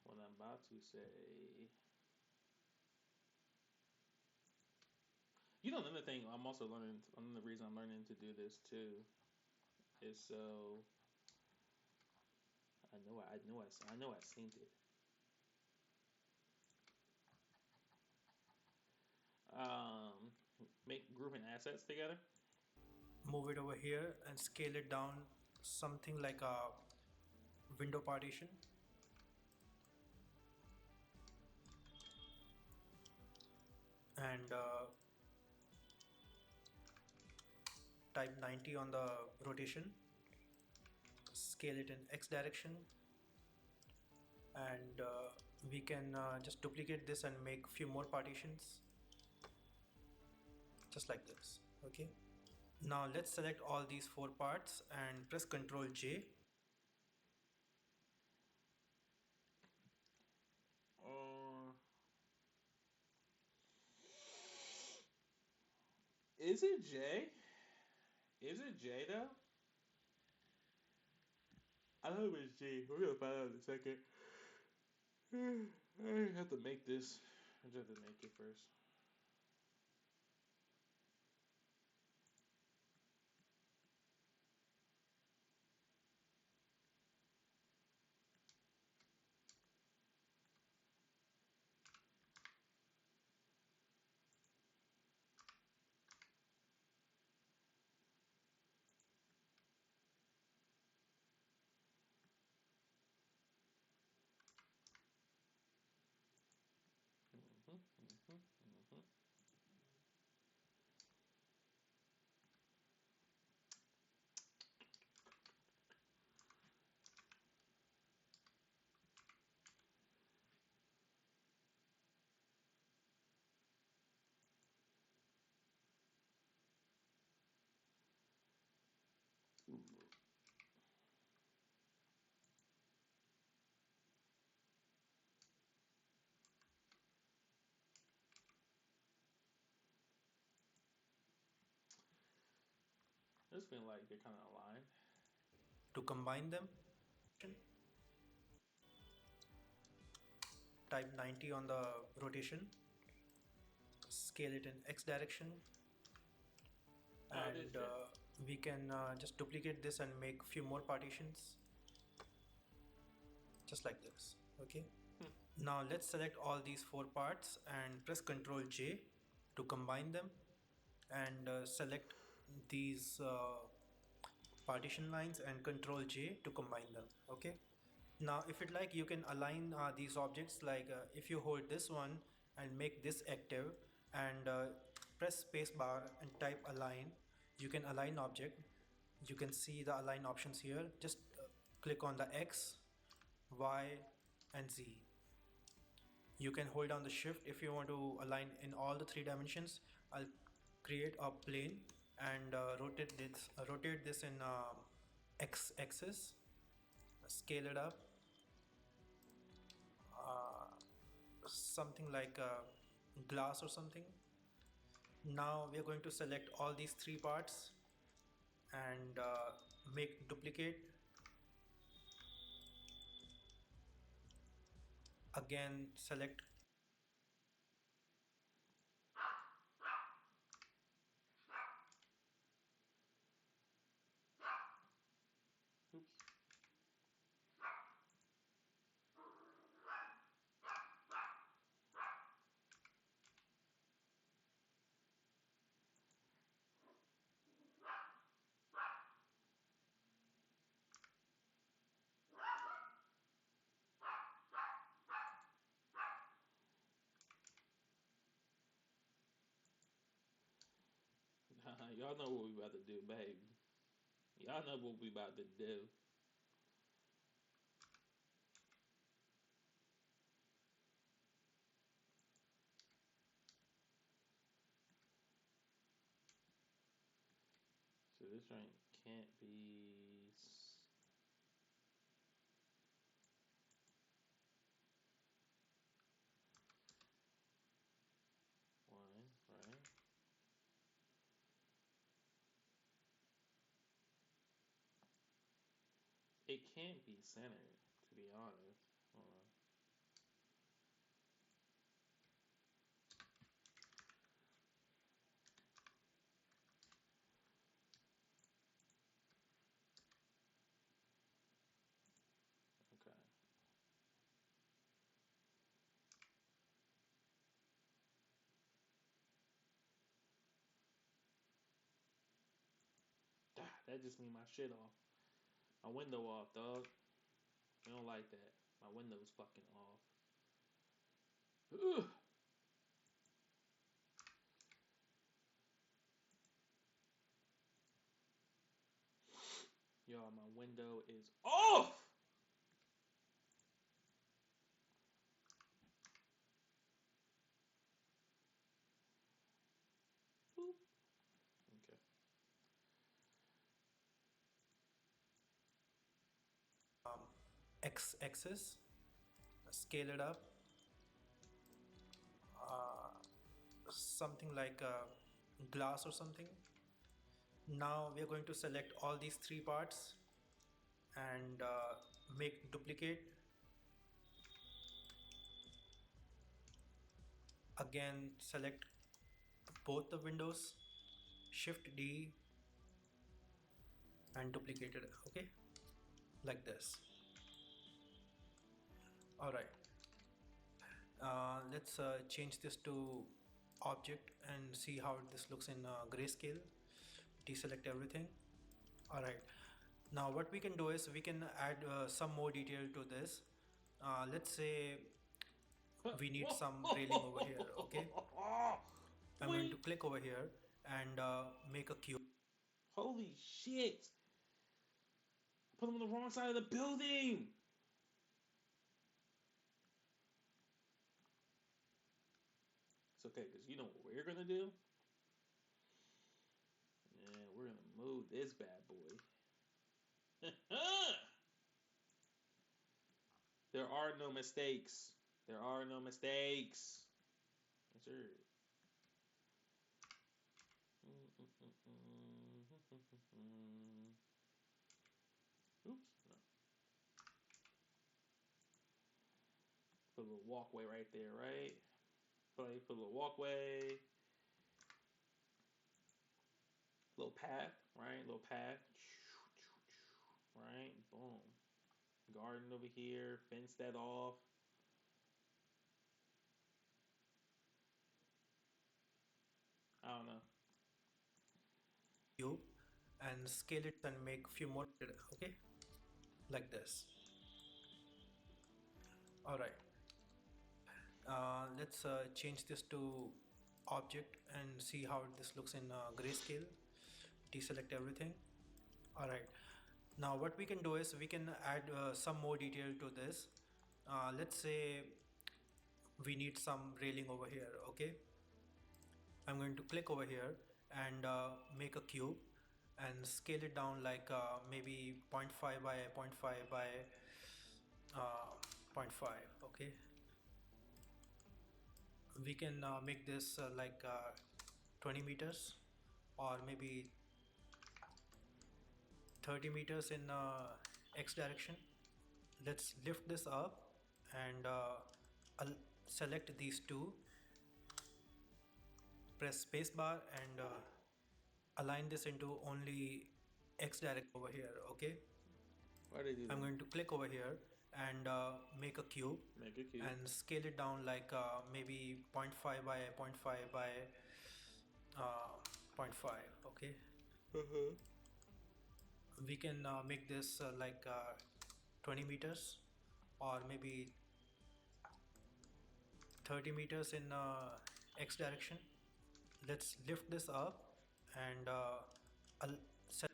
what I'm about to say. Another thing I'm also learning. Another reason I'm learning to do this too is so I seen it. Um, make grouping assets together. move it over here and scale it down something like a window partition. And type 90 on the rotation, scale it in X direction, and we can just duplicate this and make few more partitions just like this. Okay, now let's select all these four parts and press Ctrl J. Uh, is it J? Is it J though? I hope it's J. We're gonna find out in a second. I have to make this. I just have to make it first. Mm-hmm, mm-hmm, mm-hmm. This been like they're kind of aligned. To combine them, type 90 on the rotation, scale it in X direction, Oh, this and J. we can just duplicate this and make few more partitions just like this. Okay, Hmm. now let's select all these four parts and press Ctrl J to combine them, and select these partition lines and Ctrl J to combine them. Okay, now if it like, you can align these objects, like if you hold this one and make this active and press spacebar and type align, you can align object. You can see the align options here. Just click on the X, Y, and Z. You can hold down the shift if you want to align in all the three dimensions. I'll create a plane and rotate this in X axis, scale it up, something like a glass or something. Now we are going to select all these three parts and make duplicate. Again, select. Oops. Y'all know what we about to do, baby. Y'all know what we about to do. So this rank can't be one, right? It can't be centered, to be honest. Hold on. Okay. That just mean my shit off. My window off, dog. I don't like that. My window's fucking off. Ugh. y'all, my window is off. Boop. Okay. um, x-axis, scale it up, uh, something like a glass or something. Now we are going to select all these three parts and make duplicate. Again, select both the windows, shift D and duplicate it, okay, like this. All right, let's change this to object and see how this looks in grayscale. Deselect everything. All right, now what we can do is we can add some more detail to this. Let's say we need some railing over here, okay. I'm going Boy. to click over here and make a cube. Holy shit! Put them on the wrong side of the building. It's okay, because you know what we're gonna do? Yeah, we're gonna move this bad boy. There are no mistakes. There are no mistakes. Yes, sir. Oops. No. Put a little walkway right there, right? Put a little walkway. Little path, right? Little path. Right? Boom. Garden over here. Fence that off. I don't know. Cube and scale it and make few more, okay, like this. All right, let's change this to object and see how this looks in grayscale. Deselect everything. All right, now what we can do is we can add some more detail to this. Let's say we need some railing over here, okay. I'm going to click over here and make a cube and scale it down like maybe 0.5 by 0.5 by zero point 0.5, okay. We can make this like 20 meters or maybe 30 meters in x direction. Let's lift this up and I'll select these two, press spacebar and align this into only x direction over here, okay. Why did they do that? I'm going to click over here and make a cube. Make a cube. And scale it down like maybe 0.5 by 0.5 by 0.5, okay. We can make this like 20 meters or maybe 30 meters in x direction. Let's lift this up and I'll set.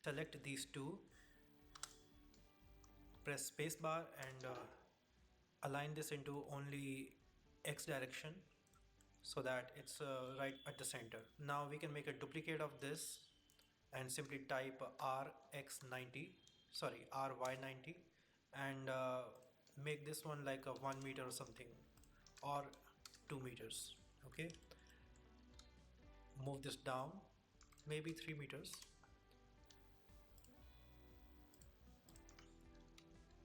Select these two, press spacebar and align this into only x direction so that it's right at the center. Now we can make a duplicate of this and simply type RX90, sorry, RY90 and make this one like a 1 meter or something or 2 meters, okay. Move this down maybe 3 meters.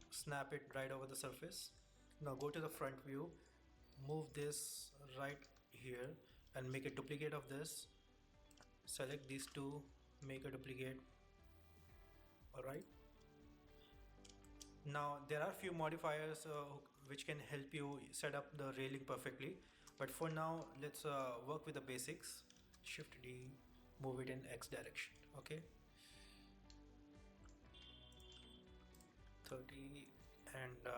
Snap it right over the surface. Now go to the front view move this right here and make a duplicate of this. Select these two, make a duplicate. All right. Now there are few modifiers which can help you set up the railing perfectly. But for now, let's work with the basics. Shift D, move it in X direction. Okay. 30 and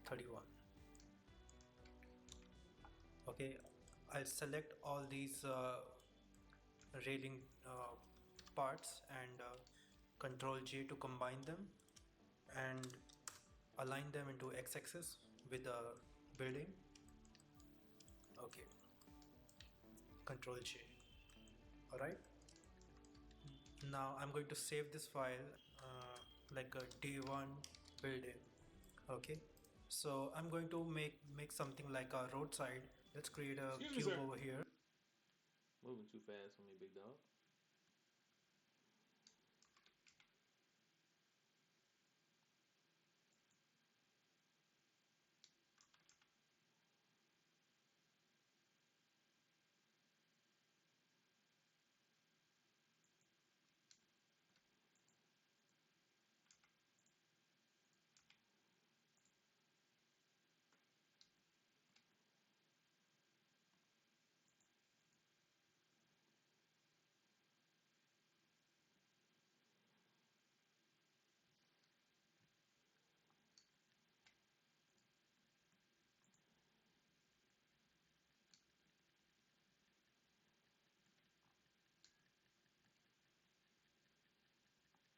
31. Okay. I'll select all these railing parts and Control J to combine them and align them into x-axis with the building. Okay, Control J. All right. Now I'm going to save this file like a D1 building. Okay. So I'm going to make something like a roadside. Let's create a Excuse me, cube sir. over here. Moving too fast for me, big dog.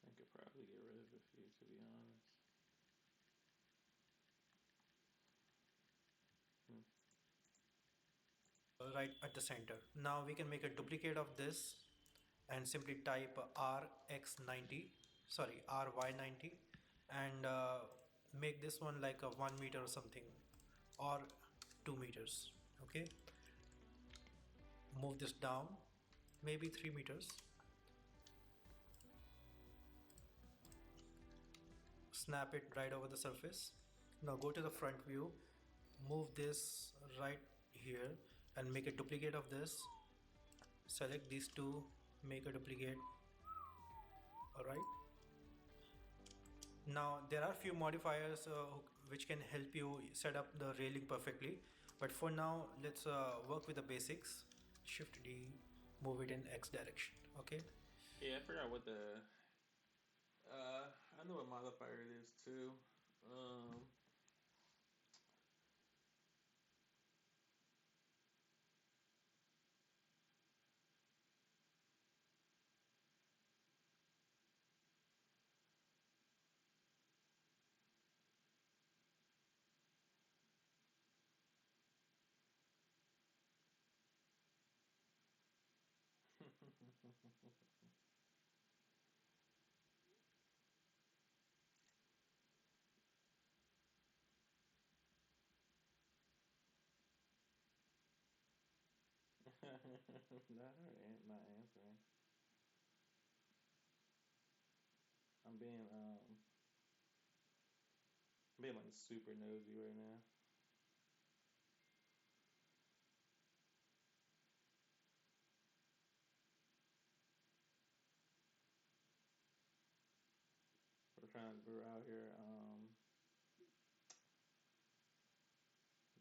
I could probably get rid of a few, to be honest. Hmm. Right at the center. Now we can make a duplicate of this and simply type RX90, sorry, RY90, and make this one like a 1 meter or something, or 2 meters. Okay, move this down, maybe 3 meters. Snap it right over the surface. Now go to the front view, move this right here and make a duplicate of this. Select these two, make a duplicate. All right. Now there are few modifiers which can help you set up the railing perfectly. But for now, let's work with the basics. Shift D, move it in X direction. Okay. Yeah, I forgot what the. I know what modifier it is too. Um, not answering. I'm being like super nosy right now. We're out here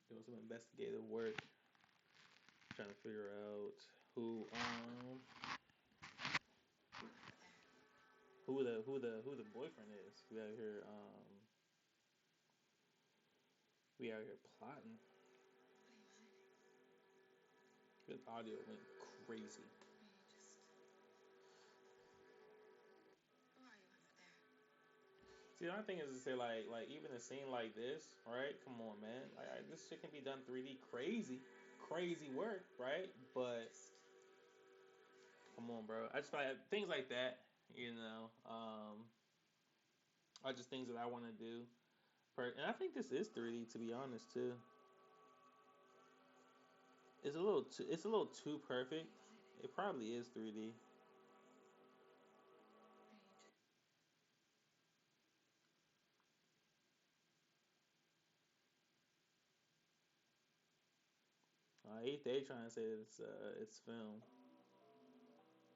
doing some investigative work, trying to figure out who um who the boyfriend is. We out here plotting. Good audio went crazy. See, the only thing is to say like even a scene like this, right? Come on, man. This shit can be done 3D, crazy work, right? But come on, bro. I just feel like things like that, you know, are just things that I want to do. And I think this is 3D, to be honest, too. It's a little too perfect. It probably is 3D. They trying to say it's film.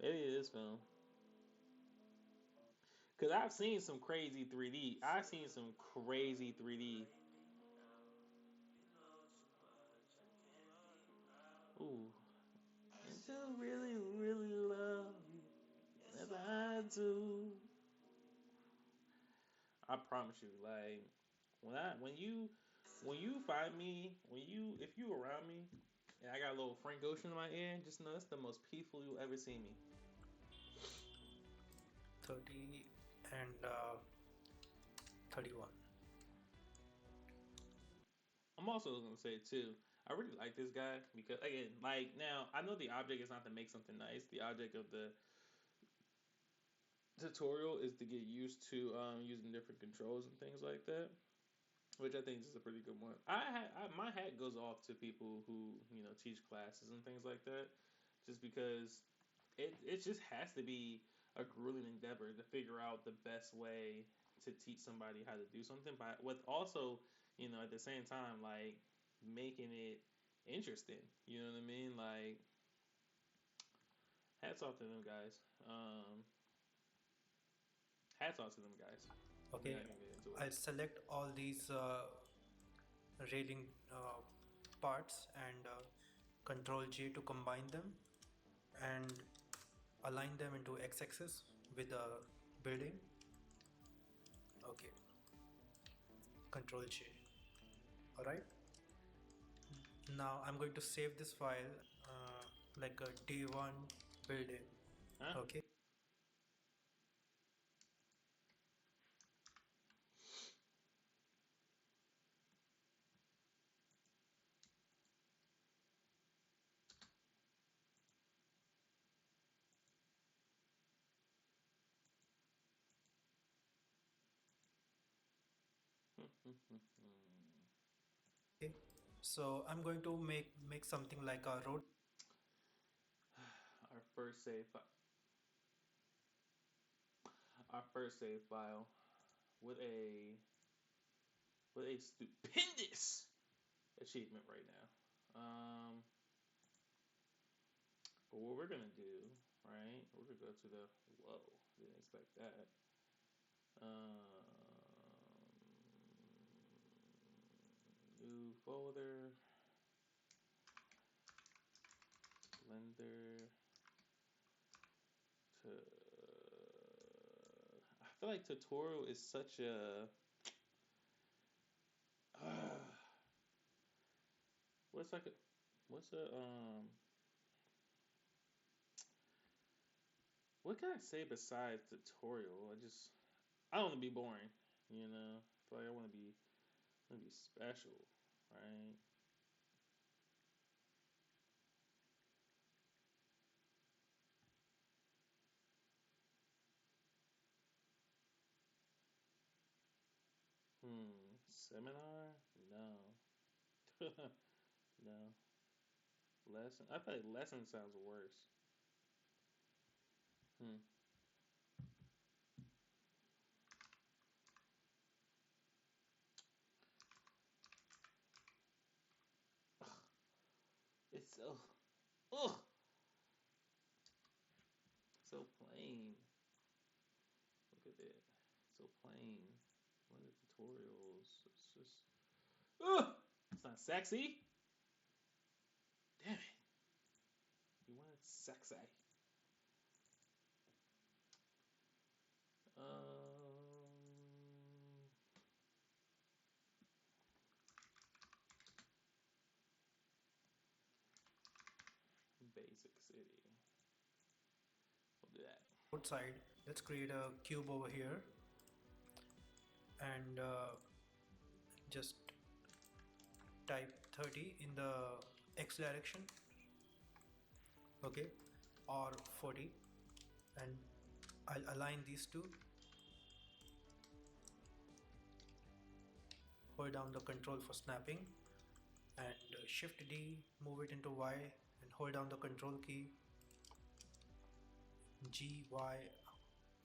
Maybe it is film. Cause I've seen some crazy 3D. I've seen some crazy 3D. Ooh, and to really, really love you as I do. I promise you, like when you find me, if you around me, and I got a little Frank Ocean in my ear, just know that's the most peaceful you'll ever see me. 30 and 31. I'm also gonna say too. I really like this guy because again, like now I know the object is not to make something nice. The object of the tutorial is to get used to using different controls and things like that, which I think is a pretty good one. My hat goes off to people who teach classes and things like that, just because it just has to be a grueling endeavor to figure out the best way to teach somebody how to do something, but with also at the same time like making it interesting. You know what I mean? Like hats off to them guys. Hats off to them guys. We're Okay, not gonna get into it. I'll select all these railing parts and Control J to combine them and align them into x-axis with the building. Okay, Control J. All right. Now I'm going to save this file like a D1 building. Huh? Okay. Okay. So I'm going to make something like a road. our first save, our first save file with a stupendous achievement right now. But what we're gonna do, right? We're gonna go to the whoa. Didn't expect that. New folder, Blender. To I feel like tutorial is such a what's like a what's a what can I say besides tutorial? I don't want to be boring, you know. I feel like I want to be special, right? Seminar? No. No. Lesson. I feel like lesson sounds worse. Hmm. Ugh, it's ugh, so plain. Look at it. So plain. What are the tutorials? It's just ugh. It's not sexy. Damn it. You want it sexy. Basic city. We'll do that. Outside. Let's create a cube over here and just type 30 in the x direction. Okay, or 40, and I'll align these two. Hold down the control for snapping and shift D, move it into Y, and hold down the control key, G, Y,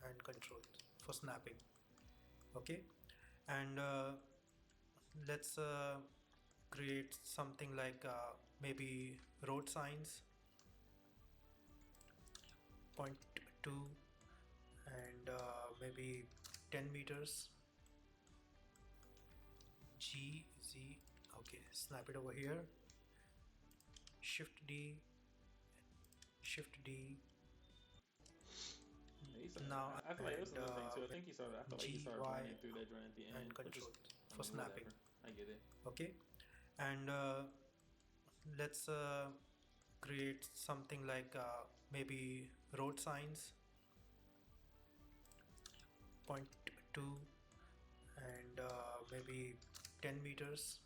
and control for snapping. Okay, and let's create something like maybe road signs, point 2, and maybe 10 meters, G, Z. Okay, snap it over here, Shift D, Shift D. Yeah, he started. Now I feel like it was and another thing too. I think he started. I feel like he G, started Y, running through that joint at the and end, which is, control I for mean, snapping. whatever. I get it. Okay, and let's create something like maybe road signs, point 2, and maybe 10 meters,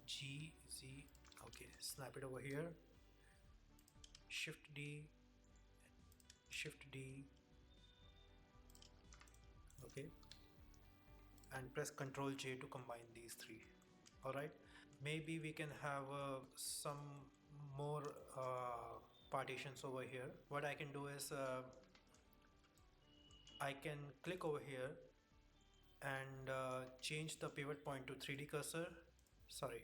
G, Z. Okay, snap it over here, Shift D, Shift D. Okay, and press Ctrl J to combine these three. All right, maybe we can have some more partitions over here. What I can do is I can click over here and change the pivot point to 3D cursor. Sorry,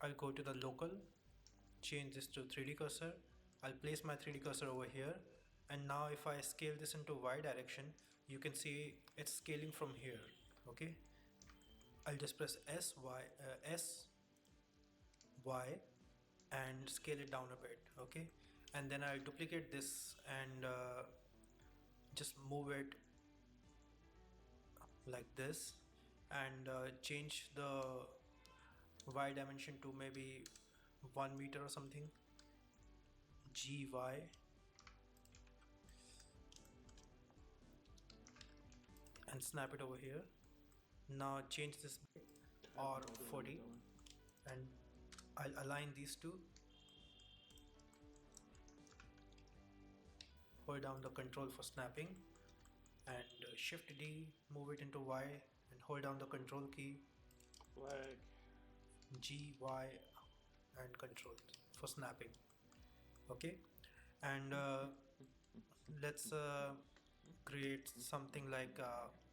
I'll go to the local, change this to 3D cursor. I'll place my 3D cursor over here, and now if I scale this into Y direction, you can see it's scaling from here. Okay, I'll just press S, Y, and scale it down a bit. Okay, and then I'll duplicate this and just move it like this, and change the Y dimension to maybe 1 meter or something, GY, and snap it over here. Now change this I have R no idea what he's 40, doing. and I'll align these two. Hold down the control for snapping, and Shift D, move it into Y, and hold down the control key, Flag. G, Y, and control for snapping. Okay, and let's create something like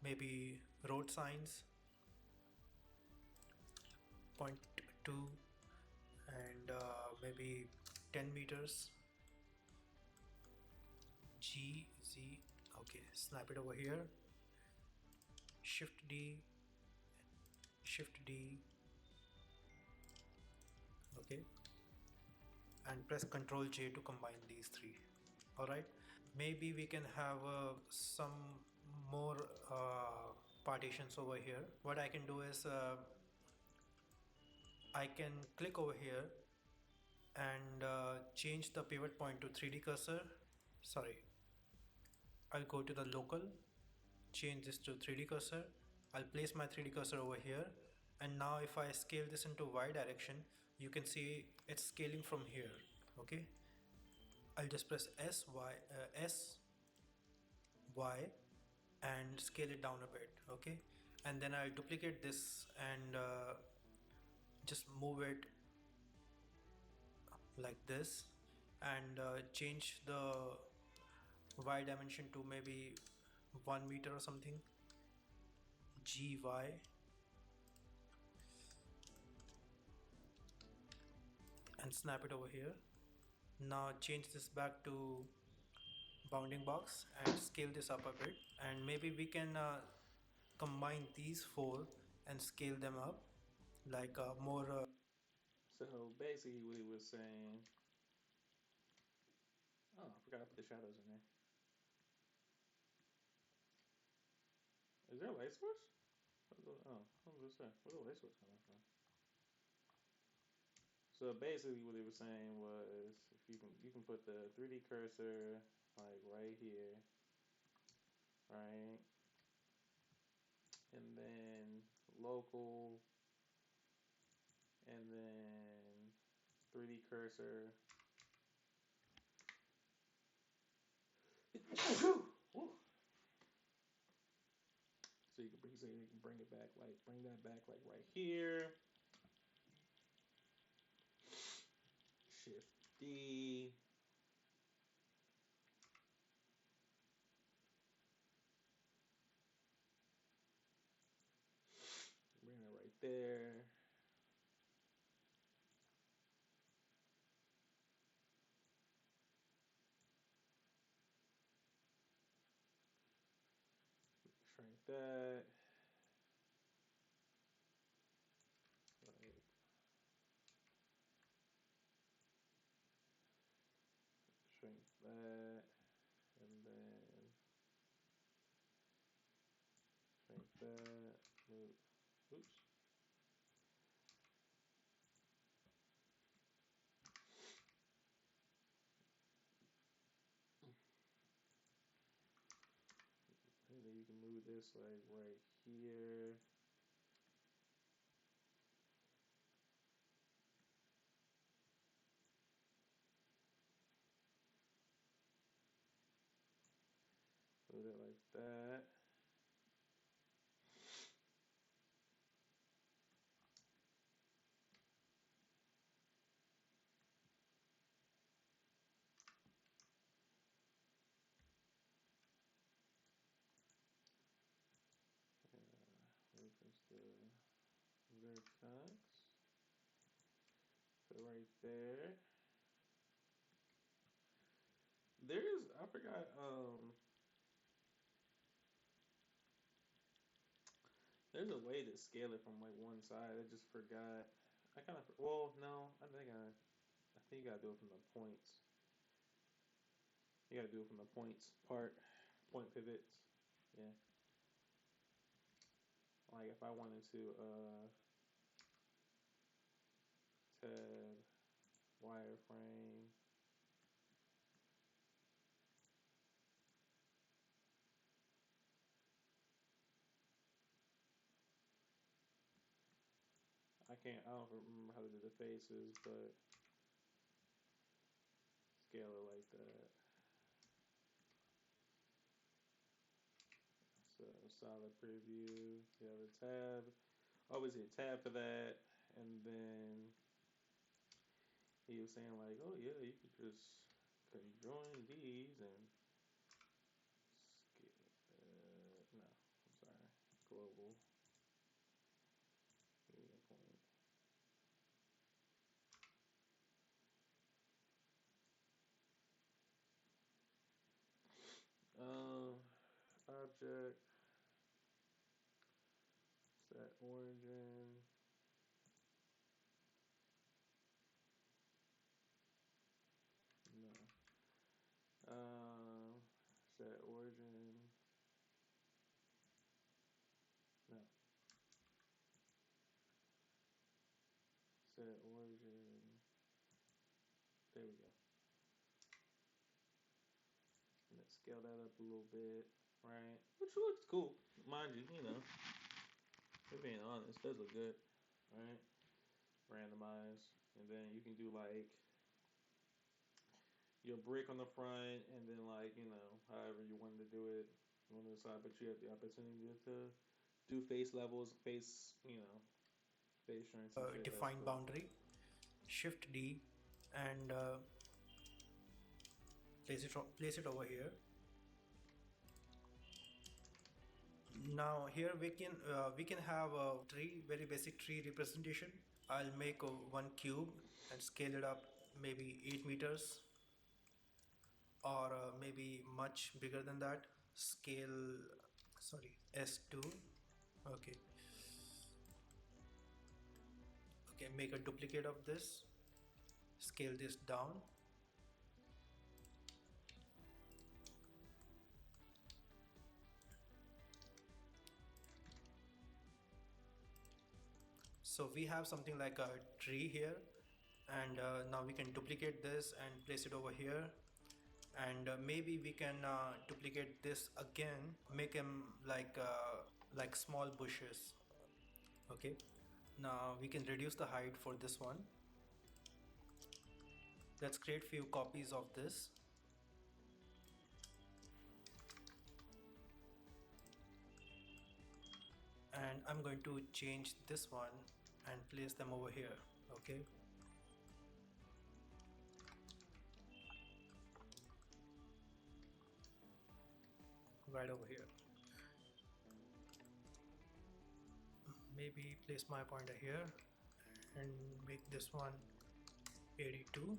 maybe road signs, point 2, and maybe 10 meters, G, Z. Okay, snap it over here, Shift D, Shift D. Okay, and press Ctrl J to combine these three. All right, maybe we can have some more partitions over here. What I can do is I can click over here and change the pivot point to 3D cursor. Sorry, I'll go to the local, change this to 3D cursor. I'll place my 3D cursor over here, and now if I scale this into Y direction, you can see it's scaling from here. Okay, I'll just press S, Y, and scale it down a bit. Okay, and then I'll duplicate this and just move it like this, and change the Y dimension to maybe 1 meter or something, GY, and snap it over here. Now change this back to bounding box and scale this up a bit, and maybe we can combine these four and scale them up like more So basically, what he was saying. Oh, I forgot to put the shadows in there. Is there a light source? Oh, what was that? Where's the light source coming from? So basically, what he was saying was, if you can put the 3D cursor like right here, right, and then local, and then 3D cursor. Woo. So you can bring it back, like bring that back like right here. Shift D. Bring that right there. that. Like, shrink that, and then shrink that. Move. Oops. And then you can move this like right here. Move it like that. Reference the vertex. Put it right there. There's I forgot there's a way to scale it from like one side. I just forgot. I kind of well no I think you gotta do it from the points. You gotta do it from the points part, point pivots. Yeah. Like if I wanted to tab wireframe. I don't remember how to do the faces, but scale it like that. So solid preview. You have a tab. Always hit tab for that, and then he was saying like, oh yeah, you could just conjoin these and scale. No, I'm sorry. Global. Give me a point. Object set origin. No. Set origin. No. Set origin. There we go. And let's scale that up a little bit, right? Which looks cool, mind you. You know, if being honest, does look good, right? Randomize, and then you can do like your brick on the front, and then like however you wanted to do it on the side, but you have the opportunity to do face levels, face strengths and shit. That's Define cool. boundary, Shift D, and place it over here. Now here we can have a tree, very basic tree representation. I'll make one cube and scale it up maybe 8 meters, or maybe much bigger than that. Scale, sorry, S2. Okay, okay, make a duplicate of this, scale this down. So we have something like a tree here, and now we can duplicate this and place it over here, and maybe we can duplicate this again, make them like small bushes. Okay, now we can reduce the height for this one. Let's create few copies of this. And I'm going to change this one and place them over here. Okay, right over here. Maybe place my pointer here and make this one 82.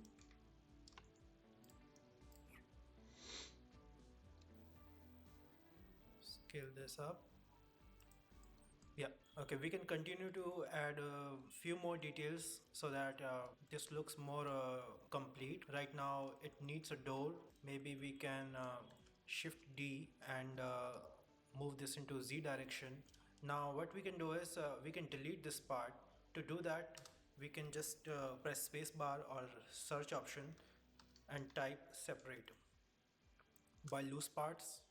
Scale this up. Yeah, okay, we can continue to add a few more details so that this looks more complete. Right now, it needs a door. Maybe we can shift D and move this into Z direction. Now, what we can do is we can delete this part. To do that, we can just press spacebar or search option and type separate. By loose parts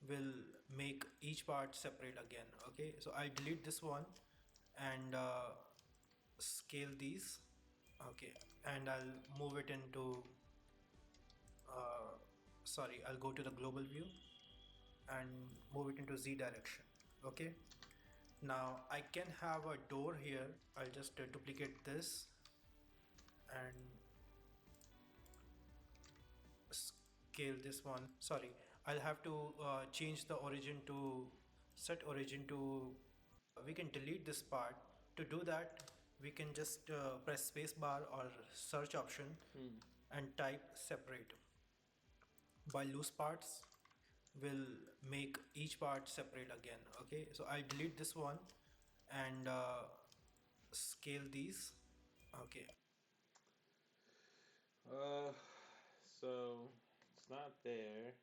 will make each part separate again. Okay, so I delete this one and scale these. Okay, and I'll move it into sorry, I'll go to the global view and move it into Z direction. Okay, now I can have a door here. I'll just duplicate this and scale this one. Sorry, I'll have to change the origin to set origin to we can delete this part. To do that, we can just press spacebar or search option Hmm. and type separate. By loose parts will make each part separate again. Okay, so I delete this one and scale these. Okay, Uh, so it's not there.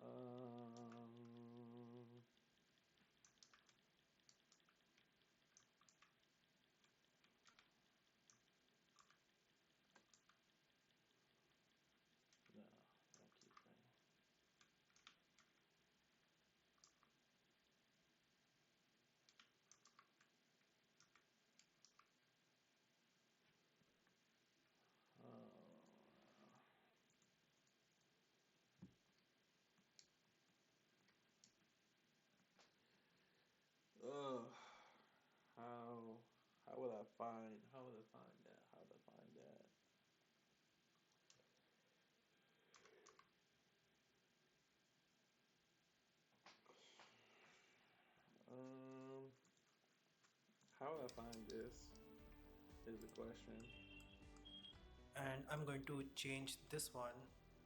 Um, no, don't keep that. Uh, how how would I find that? How to find that? Um, how would I find this is the question. and I'm going to change this one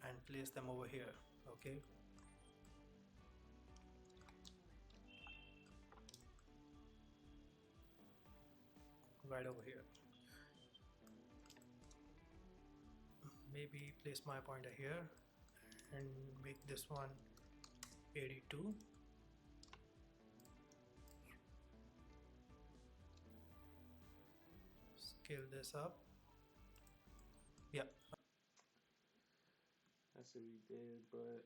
and place them over here. Okay, right over here. Maybe place my pointer here and make this one 82. Scale this up. Yeah, That's what we did, but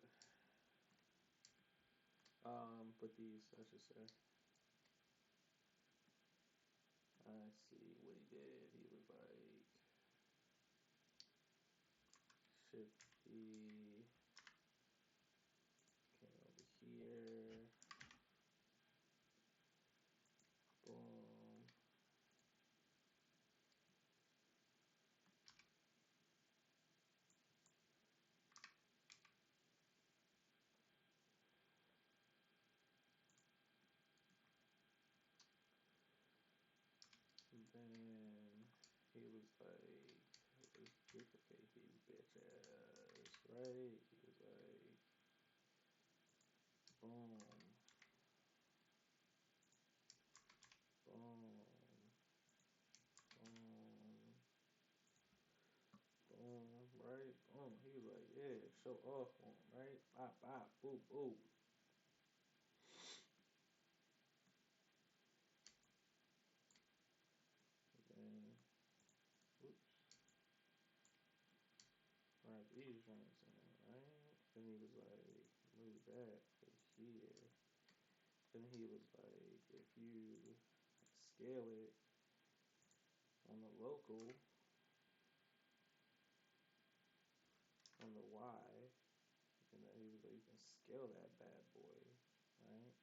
these I should say. I see what he did. He was like Shift D, came over here, boom. Then he was like, let's duplicate these bitches, right? He was like, boom, boom, boom, boom, right? Boom. He was like, yeah, show off on, right? Bop, bop, boop, boop. Then, oops, right, these joints in, right? Then he was like, move that over here. Then he was like, if you scale it on the local, on the Y, and then he was like, you can scale that bad boy, right?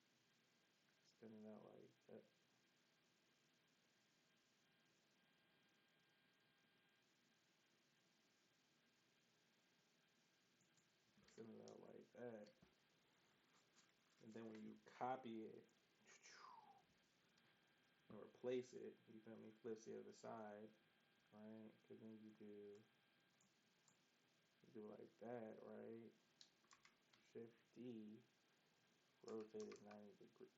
Spin it out like Uh, Send it out like that. And then when you copy it and replace it, you feel me? Flips the other side, right? Because then you do like that, right? Shift D, rotate it 90 degrees.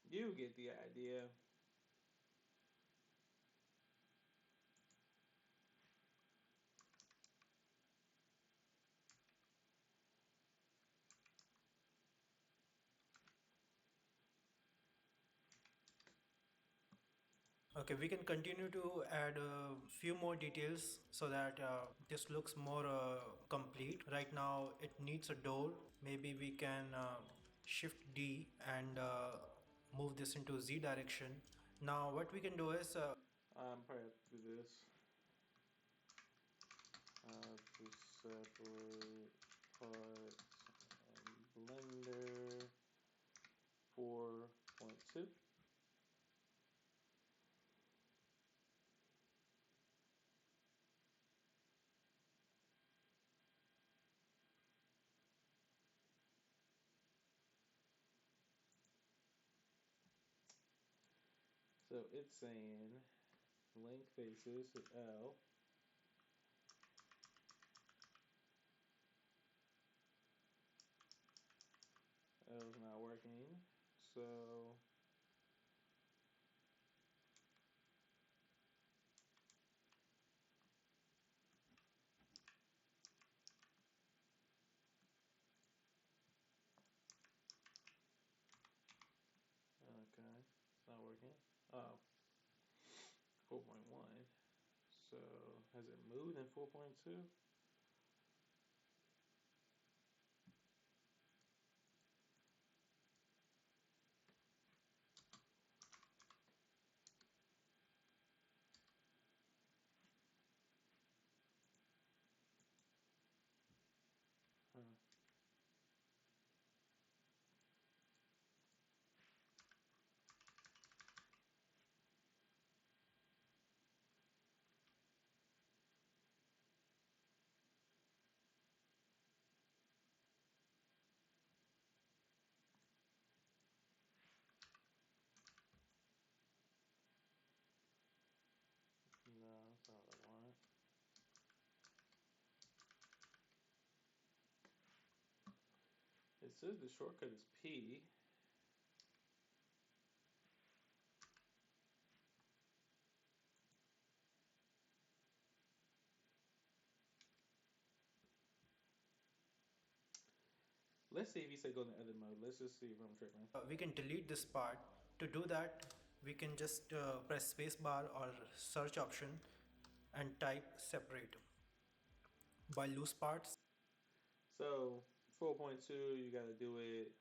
You get the idea. Okay, we can continue to add a few more details so that this looks more complete. Right now, it needs a door. Maybe we can shift D and move this into Z direction. Now, what we can do is Probably have to do this. To separate parts and Blender 4.2. So it's saying link faces L. L is not working. So okay, it's not working. Oh, 4.1. So has it moved in 4.2? Huh. No, that's not what I want. It says the shortcut is P. Let's see if you say go to edit mode. Let's just see if I'm tripping. we can delete this part. To do that, we can just press spacebar or search option and type separate by loose parts. So 4.2, you gotta do it.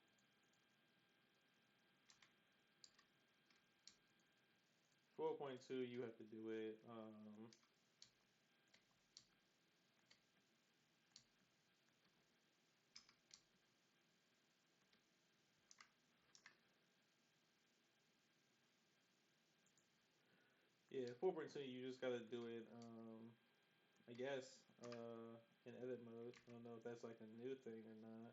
4.2, you have to do it. Yeah, 4.2, you just gotta do it. I guess in edit mode. I don't know if that's like a new thing or not.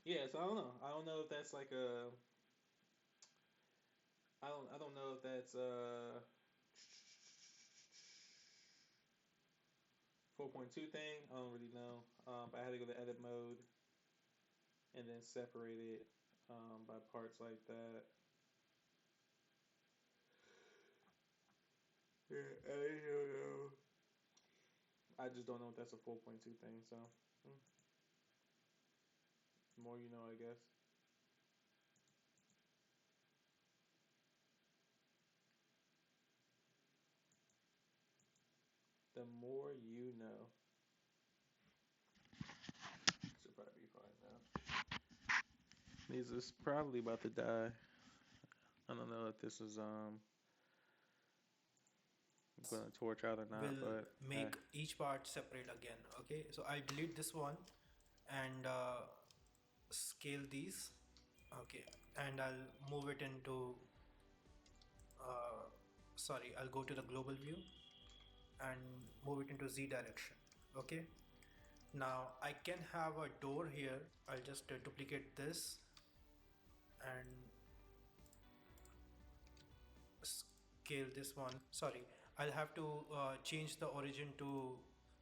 Yeah, so I don't know. I don't know if that's like a. I don't know if that's 4.2 thing. I don't really know. But I had to go to edit mode and then separate it by parts like that. Yeah, I don't know. I just don't know if that's a 4.2 thing. So, mm, the more you know, I guess. The more you know. Should probably be fine now. This is probably about to die. I don't know if this is gonna torch out or not, Will but make each part separate again. Okay, so I'll delete this one and scale these. Okay, and I'll move it into uh, sorry, I'll go to the global view and move it into Z direction. Okay, now I can have a door here. I'll just duplicate this and scale this one. Sorry, I'll have to change the origin to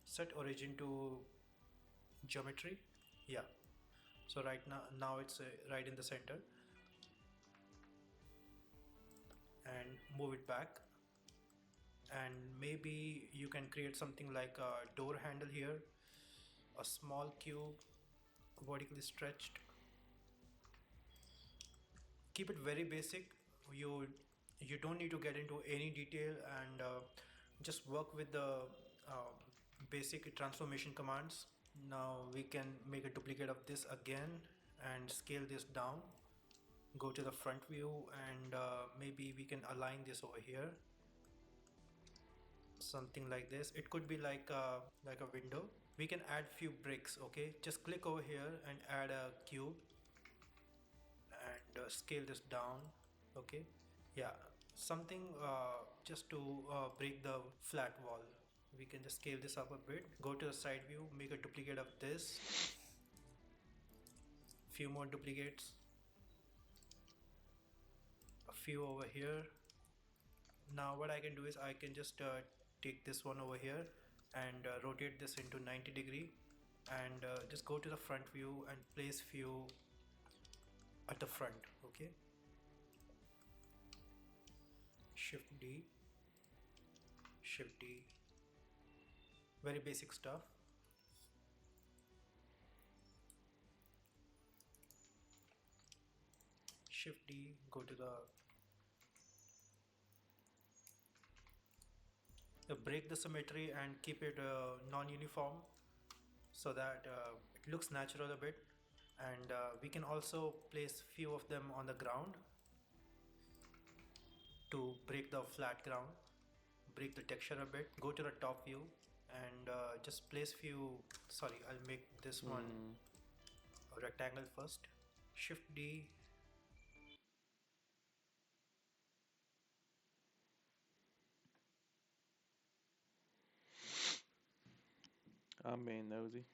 set origin to geometry. Yeah, so right now it's right in the center, and move it back. And maybe you can create something like a door handle here, a small cube vertically stretched. Keep it very basic. You don't need to get into any detail, and just work with the uh, basic transformation commands. Now we can make a duplicate of this again and scale this down. Go to the front view, and maybe we can align this over here, something like this. It could be like a window. We can add few bricks. Okay, just click over here and add a cube and scale this down. Okay, yeah, something just to break the flat wall. We can just scale this up a bit. Go to the side view, make a duplicate of this, few more duplicates, a few over here. Now what I can do is I can just take this one over here and rotate this into 90-degree, and just go to the front view and place few at the front. Okay, shift D, shift D, very basic stuff. Shift D, go to the break the symmetry and keep it non-uniform so that it looks natural a bit. And we can also place few of them on the ground to break the flat ground, break the texture a bit. Go to the top view and just place few. Sorry, I'll make this one mm, a rectangle first. Shift D. I'm being nosy.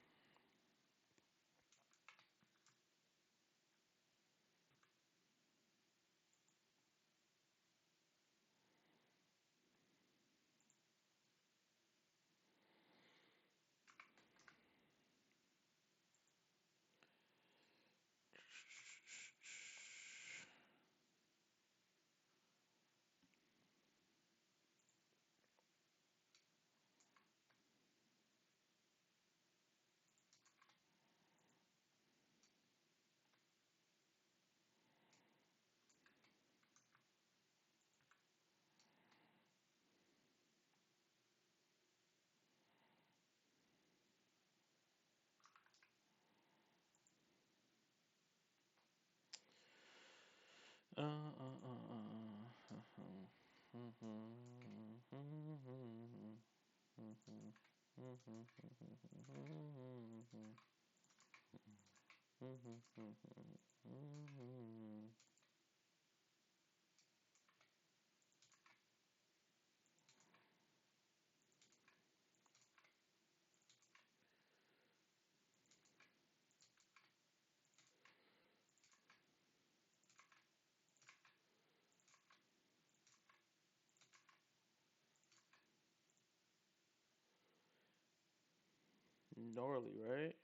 Gnarly, right?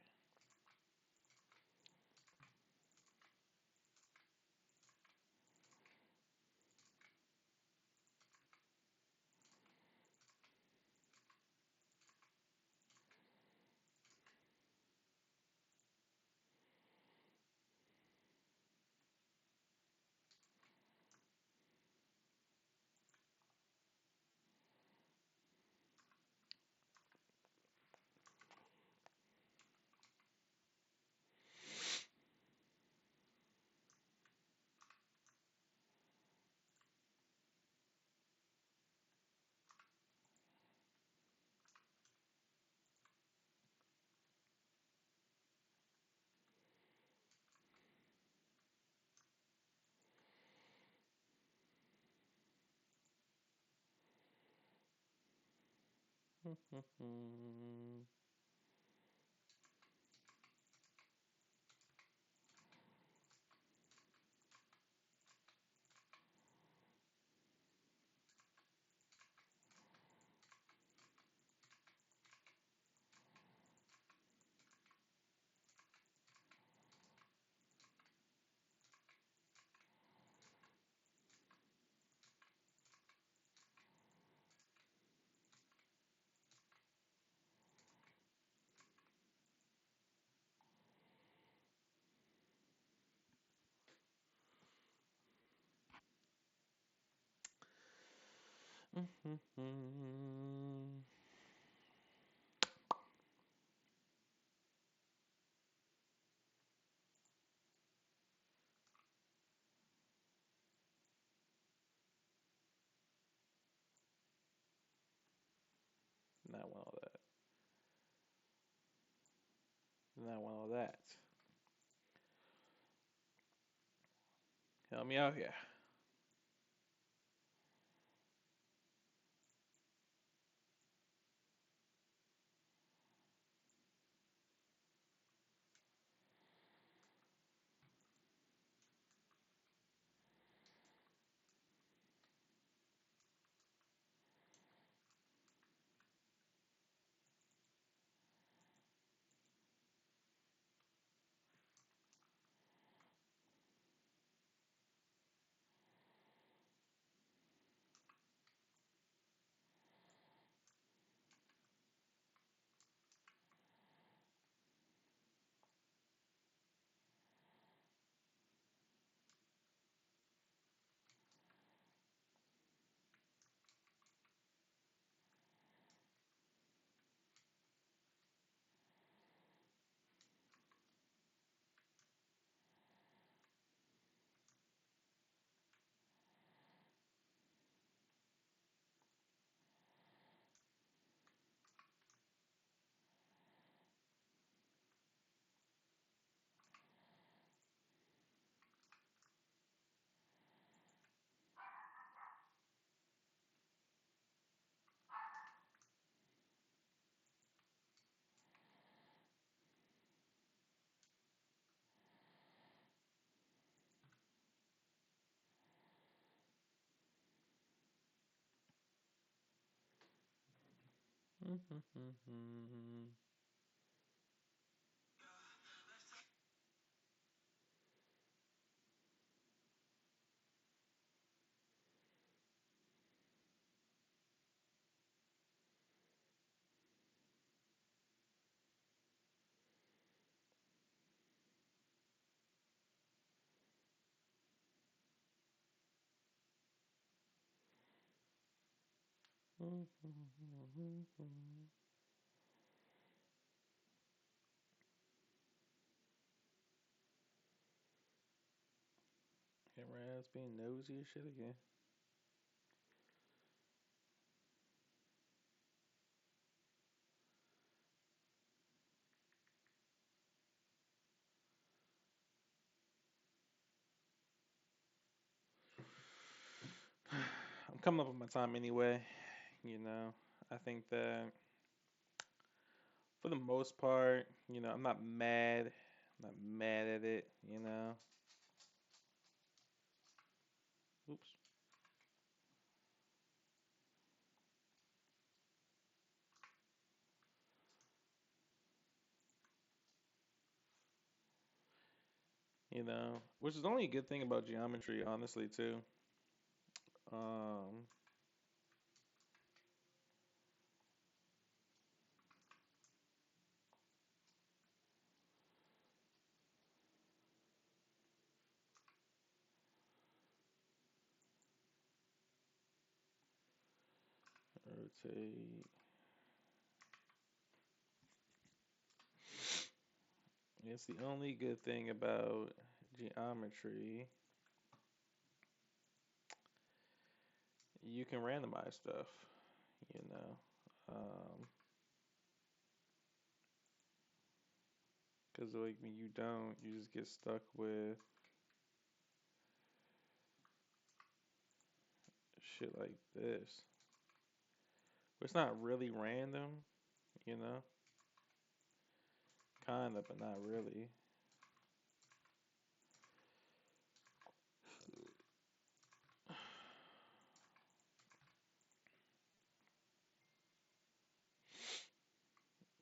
Not want all that. Not want all that. Help me out here. Camera ass being nosy as shit again. I'm coming up with my time anyway. You know, I think that for the most part, I'm not mad. I'm not mad at it. Oops. which is only a good thing about geometry, honestly, too. Um, rotate. It's the only good thing about geometry. You can randomize stuff, you know. Because like when you don't, you just get stuck with shit like this. It's not really random, you know. Kind of, but not really.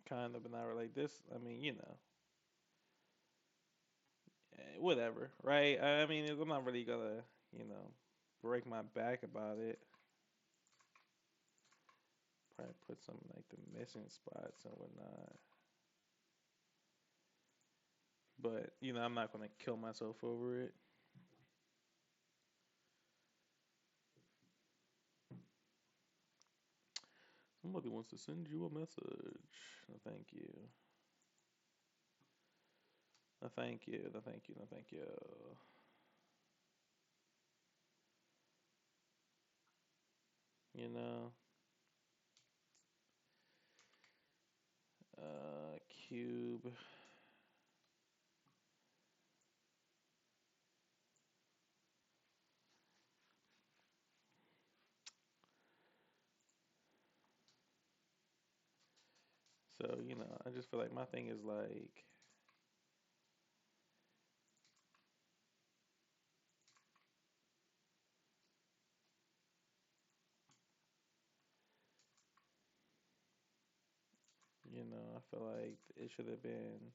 Kind of, but not really. Like this, I mean, whatever, right? I mean, I'm not really gonna, you know, break my back about it. Probably put some like the missing spots and whatnot. But I'm not gonna kill myself over it. Somebody wants to send you a message. No, thank you. No, thank you. No, thank you. No, thank you. You know, cube. So, I just feel like my thing is like, I feel like it should have been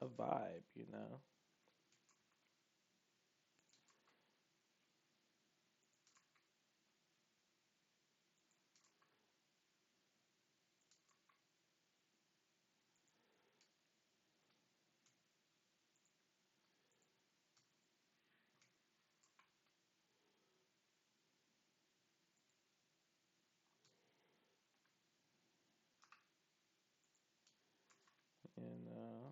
a vibe. And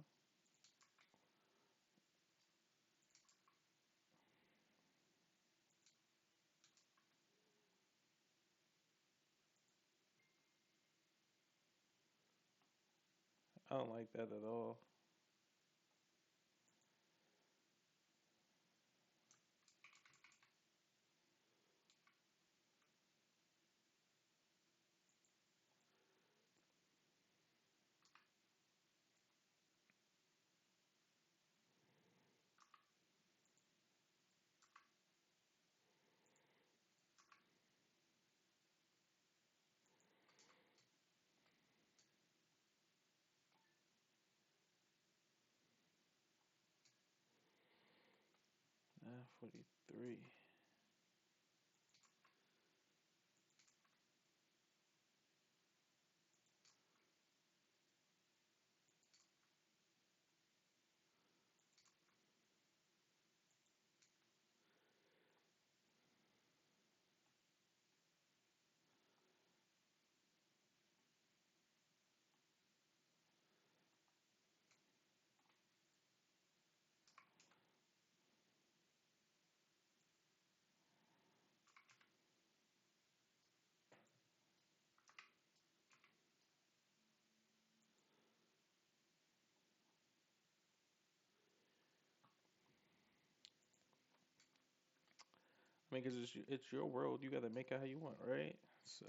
I don't like that at all. 43. I mean, because it's your world. You got to make it how you want, right? So,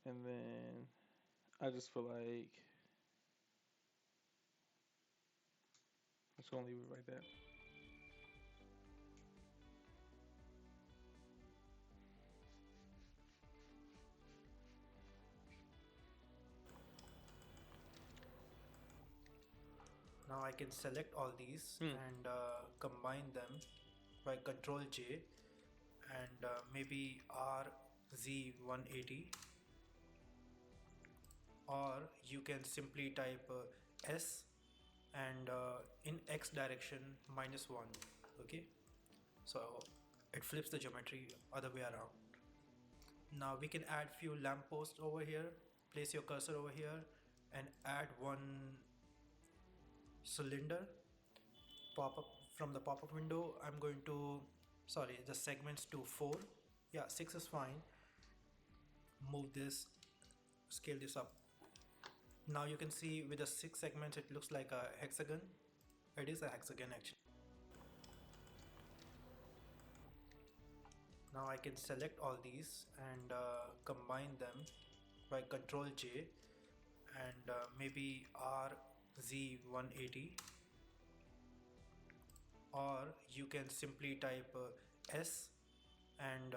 and then I just feel like I'm just gonna leave it right there. Now I can select all these Hmm. and combine them by Control J and maybe RZ180, or you can simply type S and in X direction -1. Okay, so it flips the geometry other way around. Now we can add few lampposts over here. Place your cursor over here and add one cylinder. Pop up from the pop-up window. I'm going to, sorry, the segments to 4. Yeah, 6 is fine. Move this, scale this up. Now you can see with the 6 segments it looks like a hexagon. It is a hexagon actually. Now I can select all these and combine them by Control J and maybe RZ180, or you can simply type S and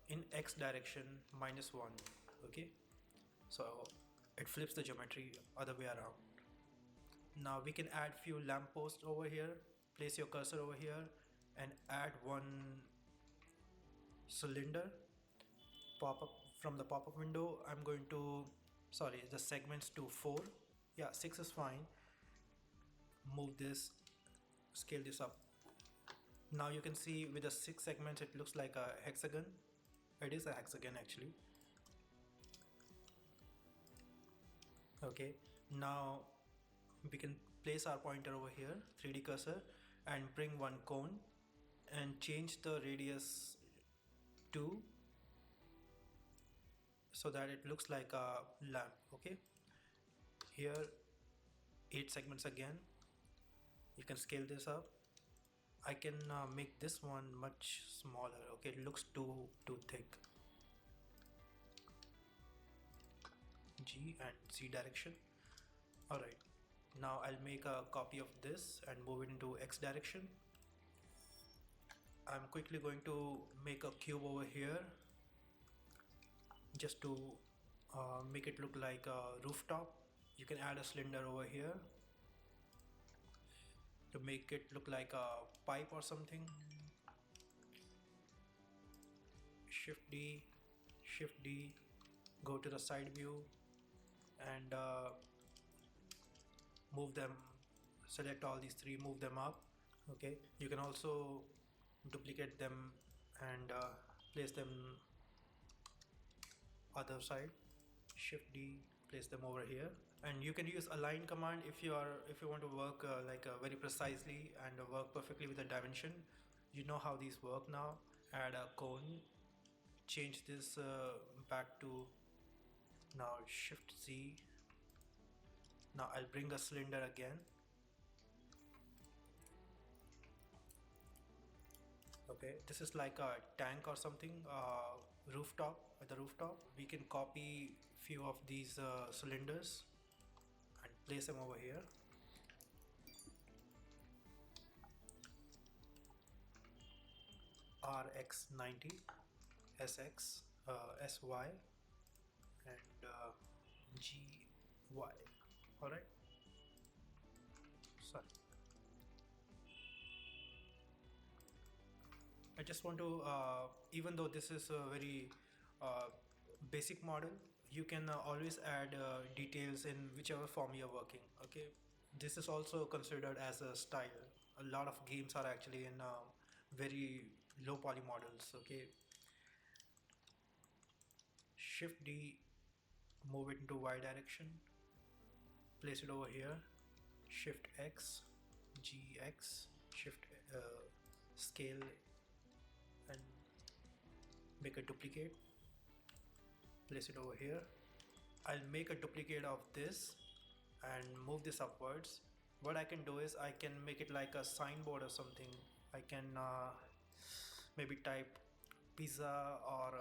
in X direction -1. Okay, so it flips the geometry other way around. Now we can add few lampposts over here. Place your cursor over here and add one cylinder. Pop up from the pop-up window. I'm going to, sorry, the segments to 4. Yeah, 6 is fine. Move this, scale this up. Now you can see with the 6 segments it looks like a hexagon. It is a hexagon actually. Okay, now we can place our pointer over here, 3D cursor, and bring one cone and change the radius to, so that it looks like a lamp. Okay, here 8 segments again. You can scale this up. I can make this one much smaller. Okay, it looks too thick. G and Z direction. Alright, now I'll make a copy of this and move it into X direction. I'm quickly going to make a cube over here just to make it look like a rooftop. You can add a cylinder over here to make it look like a pipe or something. Shift D, Shift D, go to the side view and move them, select all these 3, move them up. Okay, you can also duplicate them and place them other side. Shift D, place them over here. And you can use align command if you want to work very precisely and work perfectly with the dimension. You know how these work now. Add a cone, change this back to, now Shift Z. Now I'll bring a cylinder again. Okay, this is like a tank or something, rooftop. At the rooftop we can copy few of these cylinders and place them over here. RX90, SX, SY and GY. Alright, sorry, I just want to, even though this is a very basic model, you can always add details in whichever form you're working. Okay, this is also considered as a style. A lot of games are actually in very low poly models. Okay, Shift D, move it into Y direction, place it over here. Shift X, GX, Shift scale and make a duplicate, place it over here. I'll make a duplicate of this and move this upwards. What I can do is I can make it like a signboard or something. I can maybe type pizza or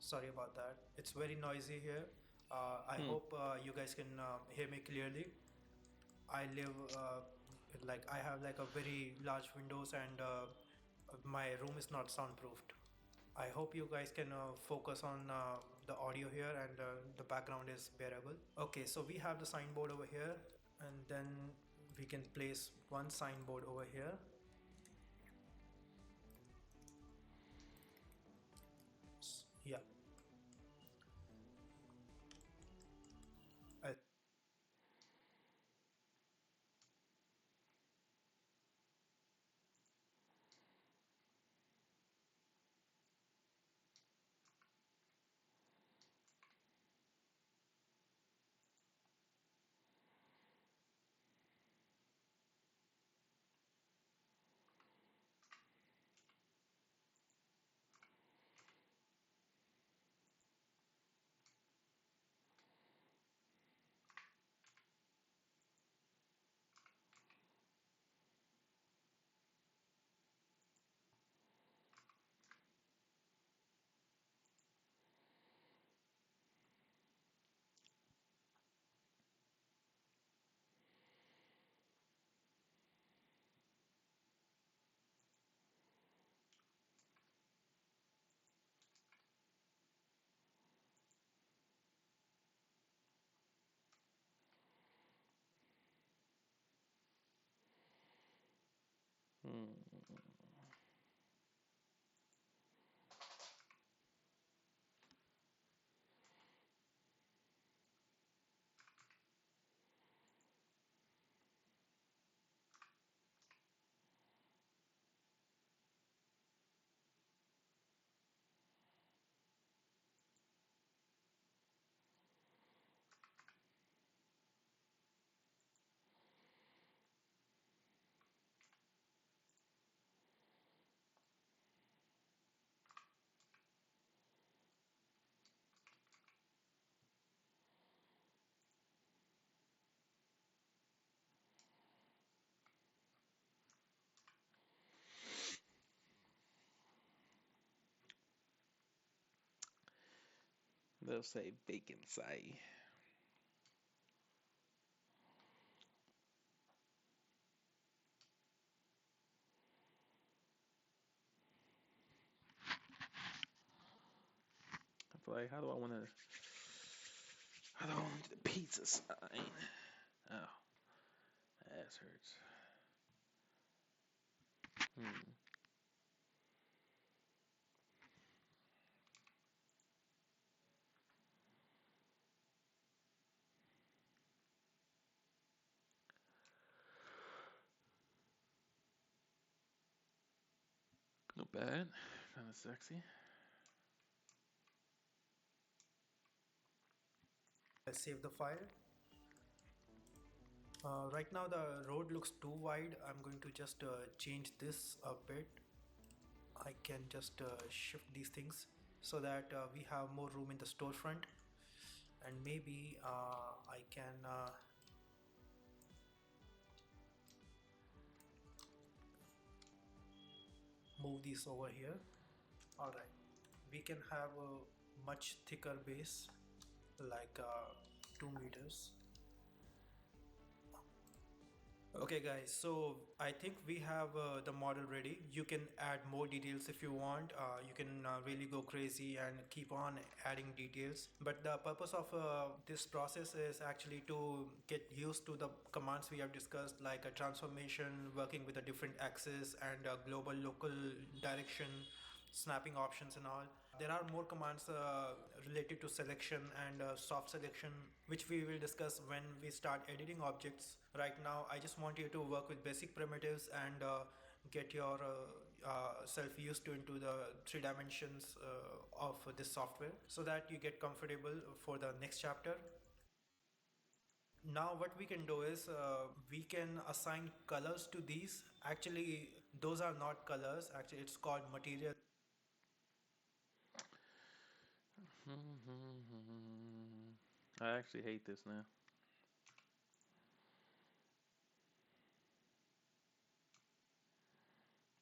Sorry about that. It's very noisy here. I Hmm. hope you guys can hear me clearly. I live like I have like a very large windows and my room is not soundproofed. I hope you guys can focus on the audio here and the background is bearable. Okay, so we have the signboard over here and then we can place one signboard over here. Yeah. I, Hmm. They'll say vacancy. I feel like, how do I want the pizza sign? Oh, ass hurts. Hmm. Not bad. Kind of sexy. save the file. Right now the road looks too wide. I'm going to just change this a bit. I can just shift these things so that we have more room in the storefront, and maybe I can move these over here. All right, we can have a much thicker base, like 2 meters. Okay guys, so I think we have the model ready. You can add more details if you want. You can really go crazy and keep on adding details. But the purpose of this process is actually to get used to the commands we have discussed, like a transformation, working with a different axis and global local direction, snapping options and all. There are more commands related to selection and soft selection, which we will discuss when we start editing objects. Right now, I just want you to work with basic primitives and get your self used to into the 3 dimensions of this software so that you get comfortable for the next chapter. Now what we can do is we can assign colors to these. Actually, those are not colors. Actually, it's called material. I actually hate this now.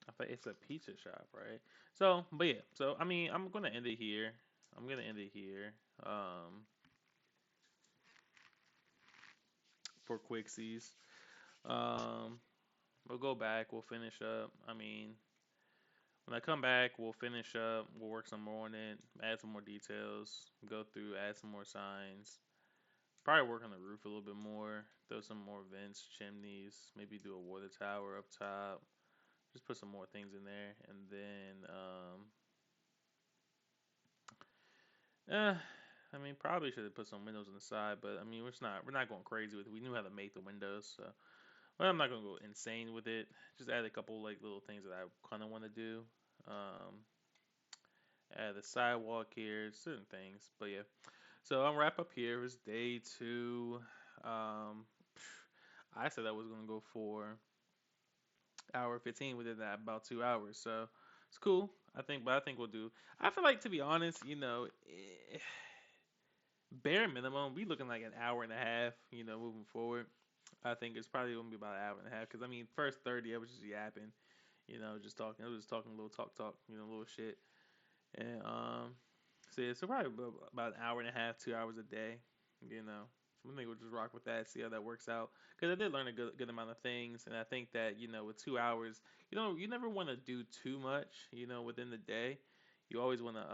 I think it's a pizza shop, right? So, but yeah. So I mean, I'm gonna end it here. I'm gonna end it here. For quicksies. Um, we'll go back. We'll finish up. I mean, when I come back, we'll finish up. We'll work some more on it. Add some more details. Go through. Add some more signs. Probably work on the roof a little bit more. Throw some more vents, chimneys. Maybe do a water tower up top. Just put some more things in there, and then eh, I mean, probably should have put some windows on the side, but I mean, we're not going crazy with it. We knew how to make the windows, so well, I'm not gonna go insane with it. Just add a couple like little things that I kind of want to do. Um, Add the sidewalk here, certain things, but yeah. So I'll wrap up here. It's day two. Um, I said I was gonna go for hour 15 within that about 2 hours, so it's cool. But I think we'll do. I feel like to be honest, bare minimum, we looking like an hour and a half. Moving forward, I think it's probably gonna be about an hour and a half. Cause I mean, first 30, I was just yapping, just talking. I was just talking a little talk, a little shit, and so yeah, so probably about an hour and a half, 2 hours a day. You know, I think we'll just rock with that, see how that works out. Cause I did learn a good amount of things, and I think that with 2 hours, you never want to do too much, within the day. You always want to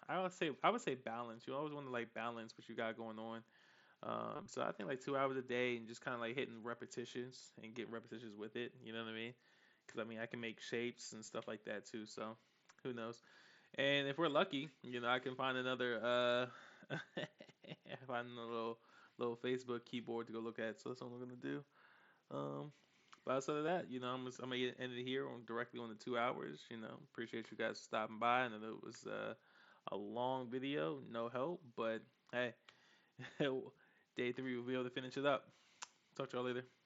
I would say balance. You always want to like balance what you got going on. So I think like 2 hours a day and just kind of like hitting repetitions and getting repetitions with it. You know what I mean? Because I mean I can make shapes and stuff like that too. So who knows? And if we're lucky, I can find another find a little Facebook keyboard to go look at. So that's what I'm gonna do. Um, but outside of that, I'm gonna end it here on directly on the 2 hours. Appreciate you guys stopping by. I know it was a long video, no help, but hey, day three we'll be able to finish it up. Talk to y'all later.